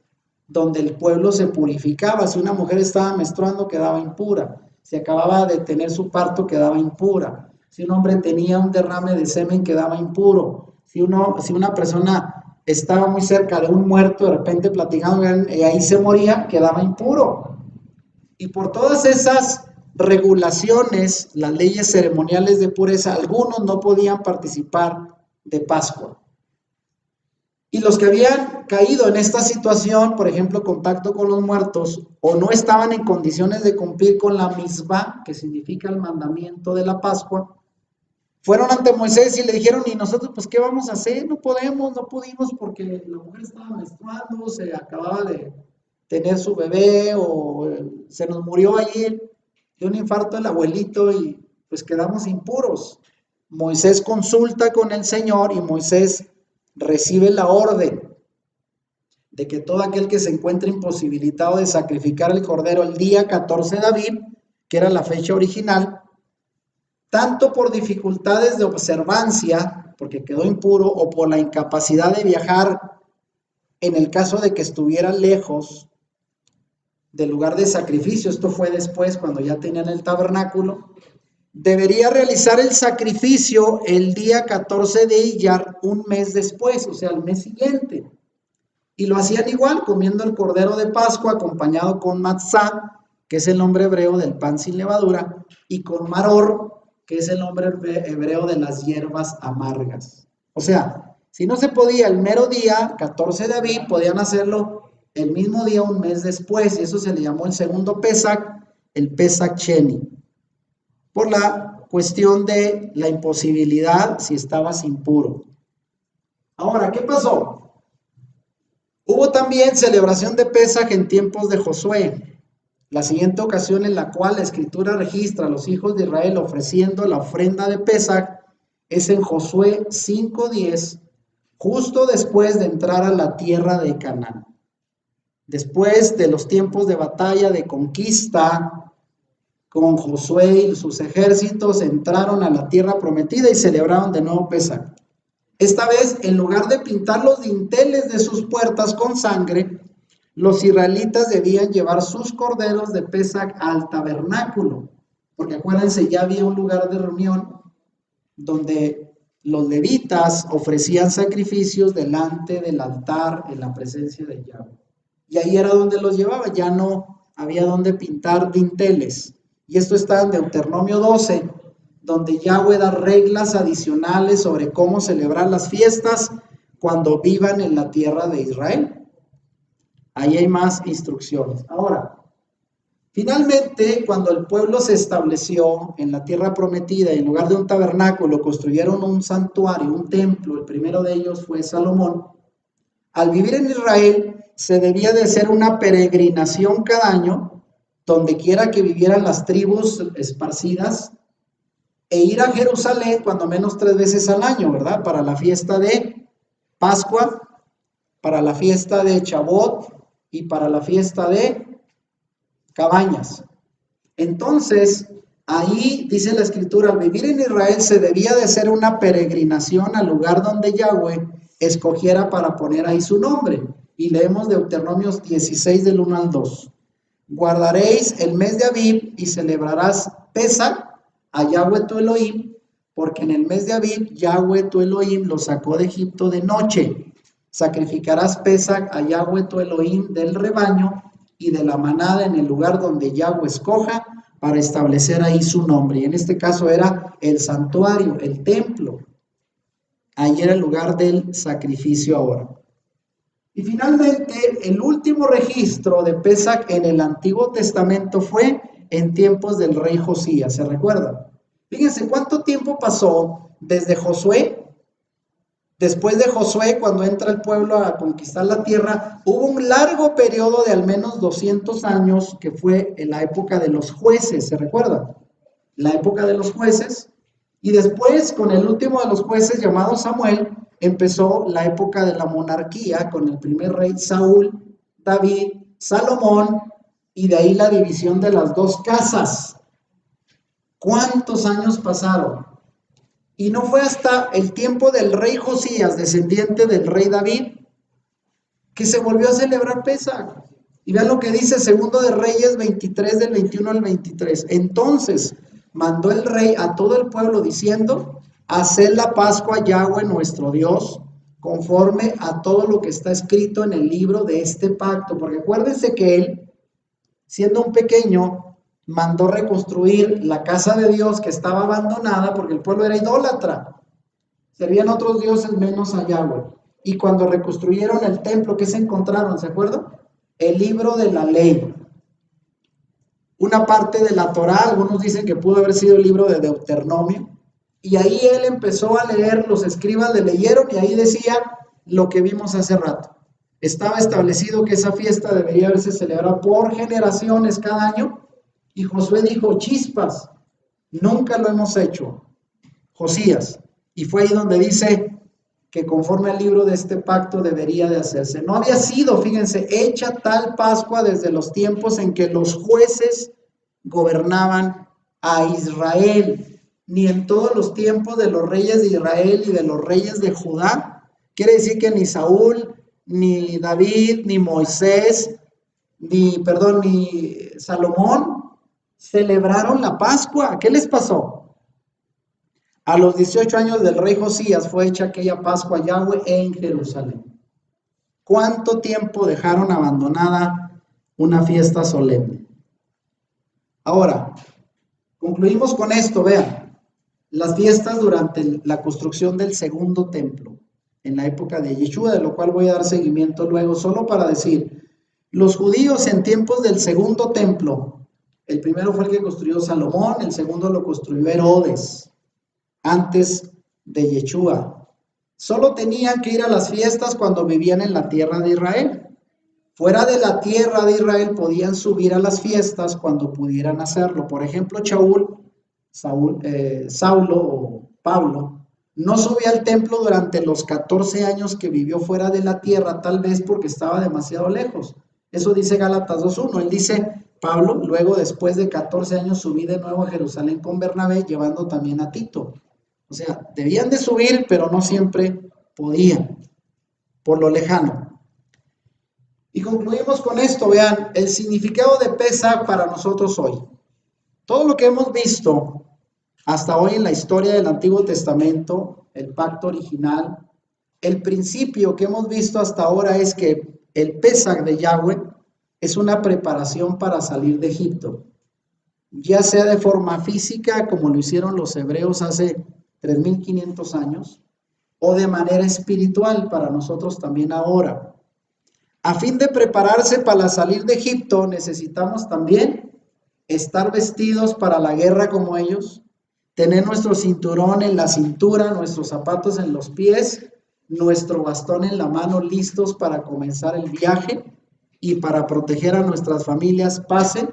donde el pueblo se purificaba. Si una mujer estaba menstruando, quedaba impura. Si acababa de tener su parto, quedaba impura. Si un hombre tenía un derrame de semen, quedaba impuro. Si una persona estaba muy cerca de un muerto, de repente platicando, y ahí se moría, quedaba impuro. Y por todas esas regulaciones, las leyes ceremoniales de pureza, algunos no podían participar de Pascua. Y los que habían caído en esta situación, por ejemplo, contacto con los muertos, o no estaban en condiciones de cumplir con la misma, que significa el mandamiento de la Pascua, fueron ante Moisés y le dijeron, ¿y nosotros pues qué vamos a hacer? No pudimos porque la mujer estaba menstruando, se acababa de tener su bebé o se nos murió ayer de un infarto el abuelito y pues quedamos impuros. Moisés consulta con el Señor y Moisés recibe la orden de que todo aquel que se encuentre imposibilitado de sacrificar el cordero el día 14 de Aviv, que era la fecha original, tanto por dificultades de observancia, porque quedó impuro, o por la incapacidad de viajar, en el caso de que estuviera lejos del lugar de sacrificio, esto fue después cuando ya tenían el tabernáculo, debería realizar el sacrificio el día 14 de Iyar, un mes después, o sea, el mes siguiente. Y lo hacían igual, comiendo el cordero de Pascua, acompañado con matzá, que es el nombre hebreo del pan sin levadura, y con maror, que es el nombre hebreo de las hierbas amargas. O sea, si no se podía el mero día, 14 de Aviv, podían hacerlo el mismo día, un mes después, y eso se le llamó el segundo Pesach, el Pesach Sheni, por la cuestión de la imposibilidad si estabas impuro. Ahora, ¿qué pasó? Hubo también celebración de Pesaj en tiempos de Josué. La siguiente ocasión en la cual la escritura registra a los hijos de Israel ofreciendo la ofrenda de Pesaj es en Josué 5:10, justo después de entrar a la tierra de Canaán. Después de los tiempos de batalla, de conquista, con Josué y sus ejércitos entraron a la tierra prometida y celebraron de nuevo Pesaj. Esta vez, en lugar de pintar los dinteles de sus puertas con sangre, los israelitas debían llevar sus corderos de Pesaj al tabernáculo, porque acuérdense, ya había un lugar de reunión donde los levitas ofrecían sacrificios delante del altar en la presencia de Yahweh. Y ahí era donde los llevaba, ya no había donde pintar dinteles. Y esto está en Deuteronomio 12, donde Yahweh da reglas adicionales sobre cómo celebrar las fiestas cuando vivan en la tierra de Israel. Ahí hay más instrucciones. Ahora, finalmente, cuando el pueblo se estableció en la tierra prometida y en lugar de un tabernáculo construyeron un santuario, un templo, el primero de ellos fue Salomón. Al vivir en Israel, se debía de hacer una peregrinación cada año, donde quiera que vivieran las tribus esparcidas, e ir a Jerusalén cuando menos 3 veces al año, ¿verdad? Para la fiesta de Pascua, para la fiesta de Chabot y para la fiesta de Cabañas. Entonces, ahí dice la escritura, al vivir en Israel se debía de hacer una peregrinación al lugar donde Yahweh escogiera para poner ahí su nombre. Y leemos Deuteronomios 16 del 1 al 2. Guardaréis el mes de Aviv y celebrarás Pesach a Yahweh tu Elohim, porque en el mes de Aviv Yahweh tu Elohim lo sacó de Egipto de noche. Sacrificarás Pesach a Yahweh tu Elohim del rebaño y de la manada en el lugar donde Yahweh escoja para establecer ahí su nombre. Y en este caso era el santuario, el templo. Ahí era el lugar del sacrificio ahora. Y finalmente, el último registro de Pesach en el Antiguo Testamento fue en tiempos del rey Josías, ¿se recuerdan? Fíjense cuánto tiempo pasó desde Josué. Después de Josué, cuando entra el pueblo a conquistar la tierra, hubo un largo periodo de al menos 200 años que fue en la época de los jueces, ¿se recuerdan? La época de los jueces. Y después, con el último de los jueces llamado Samuel, empezó la época de la monarquía con el primer rey Saúl, David, Salomón, y de ahí la división de las dos casas. ¿Cuántos años pasaron? Y no fue hasta el tiempo del rey Josías, descendiente del rey David, que se volvió a celebrar Pesaj. Y vean lo que dice Segundo de Reyes 23 del 21 al 23. Entonces mandó el rey a todo el pueblo diciendo, haced la Pascua a Yahweh nuestro Dios, conforme a todo lo que está escrito en el libro de este pacto. Porque acuérdense que él, siendo un pequeño, mandó reconstruir la casa de Dios que estaba abandonada porque el pueblo era idólatra. Servían otros dioses menos a Yahweh. Y cuando reconstruyeron el templo, ¿qué se encontraron? ¿Se acuerdan? El libro de la ley. Una parte de la Torá, algunos dicen que pudo haber sido el libro de Deuteronomio. Y ahí él empezó a leer, los escribas le leyeron y ahí decía lo que vimos hace rato. Estaba establecido que esa fiesta debería haberse celebrado por generaciones cada año. Y Josué dijo, chispas, nunca lo hemos hecho. Josías. Y fue ahí donde dice que conforme al libro de este pacto debería de hacerse. No había sido, fíjense, hecha tal Pascua desde los tiempos en que los jueces gobernaban a Israel, ni en todos los tiempos de los reyes de Israel y de los reyes de Judá. Quiere decir que ni Saúl, ni David, ni Moisés, ni Salomón celebraron la Pascua. ¿Qué les pasó? A los 18 años del rey Josías fue hecha aquella Pascua a Yahweh en Jerusalén. ¿Cuánto tiempo dejaron abandonada una fiesta solemne? Ahora, concluimos con esto, vean, las fiestas durante la construcción del segundo templo, en la época de Yeshua, de lo cual voy a dar seguimiento luego, solo para decir, los judíos en tiempos del segundo templo, el primero fue el que construyó Salomón, el segundo lo construyó Herodes, antes de Yeshua. Solo tenían que ir a las fiestas cuando vivían en la tierra de Israel. Fuera de la tierra de Israel podían subir a las fiestas cuando pudieran hacerlo. Por ejemplo, Saulo o Pablo no subió al templo durante los 14 años que vivió fuera de la tierra, tal vez porque estaba demasiado lejos. Eso dice Gálatas 2:1. Él dice, Pablo, luego después de 14 años subí de nuevo a Jerusalén con Bernabé, llevando también a Tito. O sea, debían de subir, pero no siempre podían, por lo lejano. Y concluimos con esto, vean, el significado de Pesaj para nosotros hoy. Todo lo que hemos visto hasta hoy en la historia del Antiguo Testamento, el pacto original, el principio que hemos visto hasta ahora es que el Pesaj de Yahweh es una preparación para salir de Egipto, ya sea de forma física, como lo hicieron los hebreos hace 3.500 años, o de manera espiritual para nosotros también ahora. A fin de prepararse para salir de Egipto, necesitamos también estar vestidos para la guerra como ellos, tener nuestro cinturón en la cintura, nuestros zapatos en los pies, nuestro bastón en la mano, listos para comenzar el viaje y para proteger a nuestras familias, pase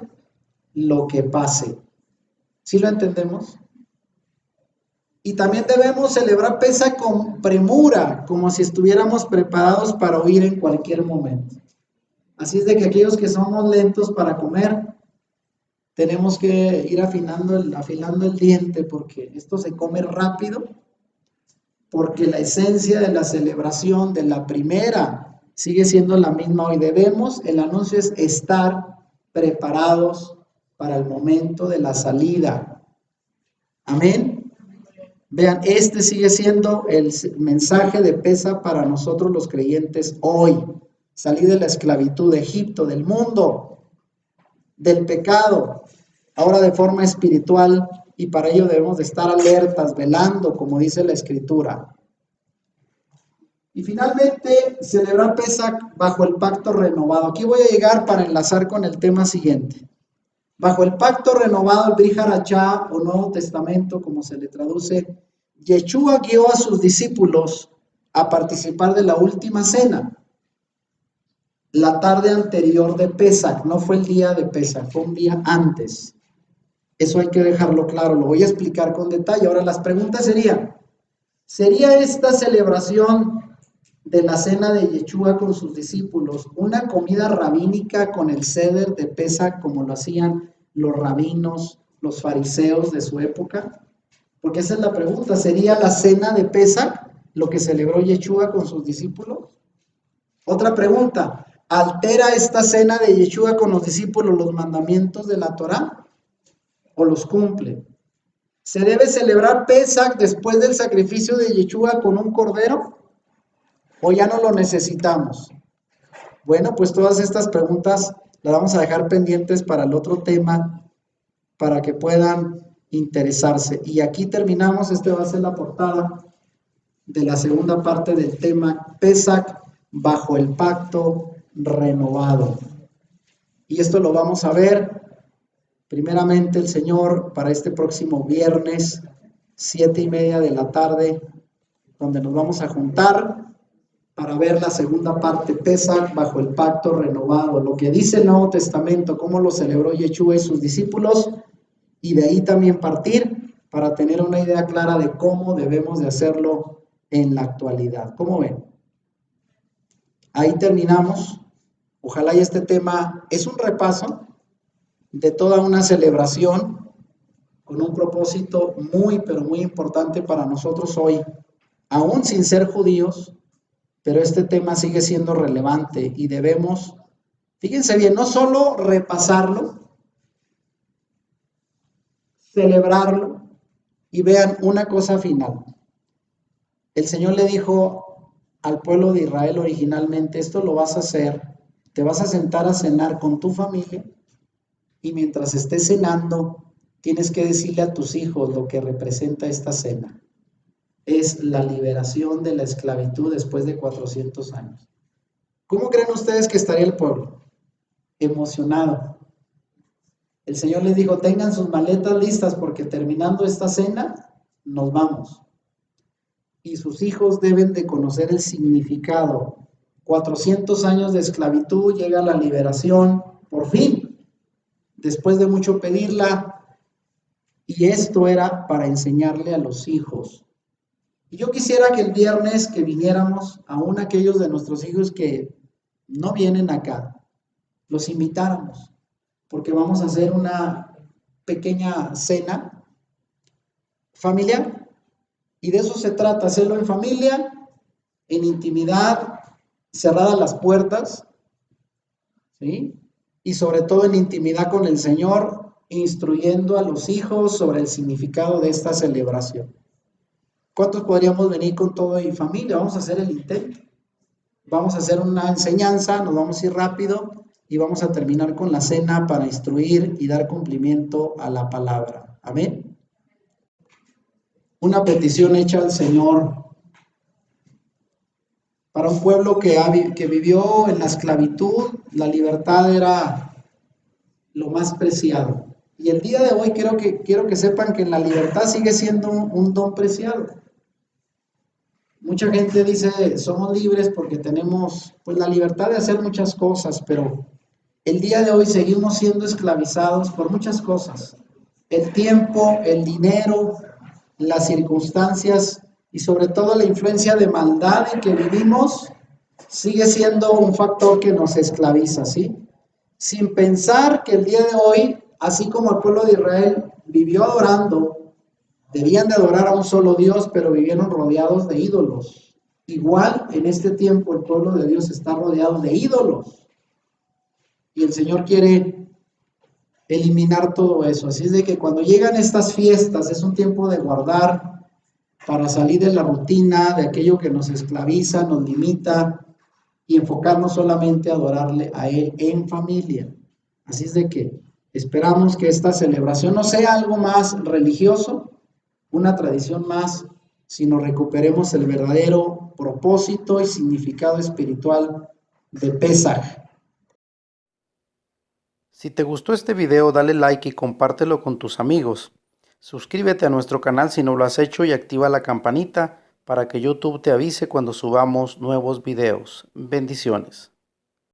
lo que pase. ¿Sí lo entendemos? Y también debemos celebrar Pesaj con premura, como si estuviéramos preparados para huir en cualquier momento. Así es de que aquellos que somos lentos para comer, tenemos que ir afilando el diente, porque esto se come rápido, porque la esencia de la celebración de la primera sigue siendo la misma hoy. El anuncio es estar preparados para el momento de la salida. Amén. Vean, este sigue siendo el mensaje de Pesaj para nosotros los creyentes hoy. Salir de la esclavitud de Egipto, del mundo, del pecado, ahora de forma espiritual, y para ello debemos de estar alertas, velando, como dice la Escritura. Y finalmente, celebrar Pesaj bajo el pacto renovado. Aquí voy a llegar para enlazar con el tema siguiente. Bajo el pacto renovado, el Brit Hadashah o Nuevo Testamento, como se le traduce, Yeshua guió a sus discípulos a participar de la última cena, la tarde anterior de Pesaj. No fue el día de Pesaj, fue un día antes. Eso hay que dejarlo claro, lo voy a explicar con detalle. Ahora las preguntas ¿sería esta celebración de la cena de Yeshua con sus discípulos una comida rabínica con el ceder de Pesaj como lo hacían los rabinos, los fariseos de su época? Porque esa es la pregunta, ¿sería la cena de Pesaj lo que celebró Yeshua con sus discípulos? Otra pregunta, ¿altera esta cena de Yeshua con los discípulos los mandamientos de la Torá o los cumple? ¿Se debe celebrar Pesaj después del sacrificio de Yeshua con un cordero o ya no lo necesitamos? Bueno, pues todas estas preguntas las vamos a dejar pendientes para el otro tema para que puedan interesarse. Y aquí terminamos, este va a ser la portada de la segunda parte del tema Pesach bajo el pacto renovado. Y esto lo vamos a ver primeramente el Señor para este próximo viernes, 7:30 de la tarde, donde nos vamos a juntar para ver la segunda parte, Pesach bajo el pacto renovado, lo que dice el Nuevo Testamento, cómo lo celebró Yeshua y sus discípulos, y de ahí también partir para tener una idea clara de cómo debemos de hacerlo en la actualidad. ¿Cómo ven? Ahí terminamos. Ojalá y este tema es un repaso de toda una celebración con un propósito muy, pero muy importante para nosotros hoy, aún sin ser judíos, pero este tema sigue siendo relevante y debemos, fíjense bien, no solo repasarlo, celebrarlo y vean una cosa final. El Señor le dijo al pueblo de Israel originalmente, esto lo vas a hacer, te vas a sentar a cenar con tu familia y mientras estés cenando, tienes que decirle a tus hijos lo que representa esta cena. Es la liberación de la esclavitud después de 400 años. ¿Cómo creen ustedes que estaría el pueblo? Emocionado. El Señor les dijo, tengan sus maletas listas porque terminando esta cena, nos vamos. Y sus hijos deben de conocer el significado. 400 años de esclavitud, llega la liberación, por fin, después de mucho pedirla, y esto era para enseñarle a los hijos. Y yo quisiera que el viernes que viniéramos, aún aquellos de nuestros hijos que no vienen acá, los invitáramos, porque vamos a hacer una pequeña cena familiar. Y de eso se trata, hacerlo en familia, en intimidad, cerradas las puertas, ¿sí? Y sobre todo en intimidad con el Señor, instruyendo a los hijos sobre el significado de esta celebración. ¿Cuántos podríamos venir con todo y familia? Vamos a hacer el intento. Vamos a hacer una enseñanza, nos vamos a ir rápido y vamos a terminar con la cena para instruir y dar cumplimiento a la palabra. Amén. Una petición hecha al Señor para un pueblo que vivió en la esclavitud. La libertad era lo más preciado. Y el día de hoy quiero que sepan que la libertad sigue siendo un don preciado. Mucha gente dice, somos libres porque tenemos pues la libertad de hacer muchas cosas, pero el día de hoy seguimos siendo esclavizados por muchas cosas. El tiempo, el dinero, las circunstancias y sobre todo la influencia de maldad en que vivimos sigue siendo un factor que nos esclaviza, ¿sí? Sin pensar que el día de hoy, así como el pueblo de Israel vivió adorando, debían de adorar a un solo Dios, pero vivieron rodeados de ídolos. Igual en este tiempo el pueblo de Dios está rodeado de ídolos. Y el Señor quiere eliminar todo eso. Así es de que cuando llegan estas fiestas es un tiempo de guardar para salir de la rutina, de aquello que nos esclaviza, nos limita y enfocarnos solamente a adorarle a Él en familia. Así es de que esperamos que esta celebración no sea algo más religioso, una tradición más, sino recuperemos el verdadero propósito y significado espiritual de Pesaj. Si te gustó este video, dale like y compártelo con tus amigos. Suscríbete a nuestro canal si no lo has hecho y activa la campanita para que YouTube te avise cuando subamos nuevos videos. Bendiciones.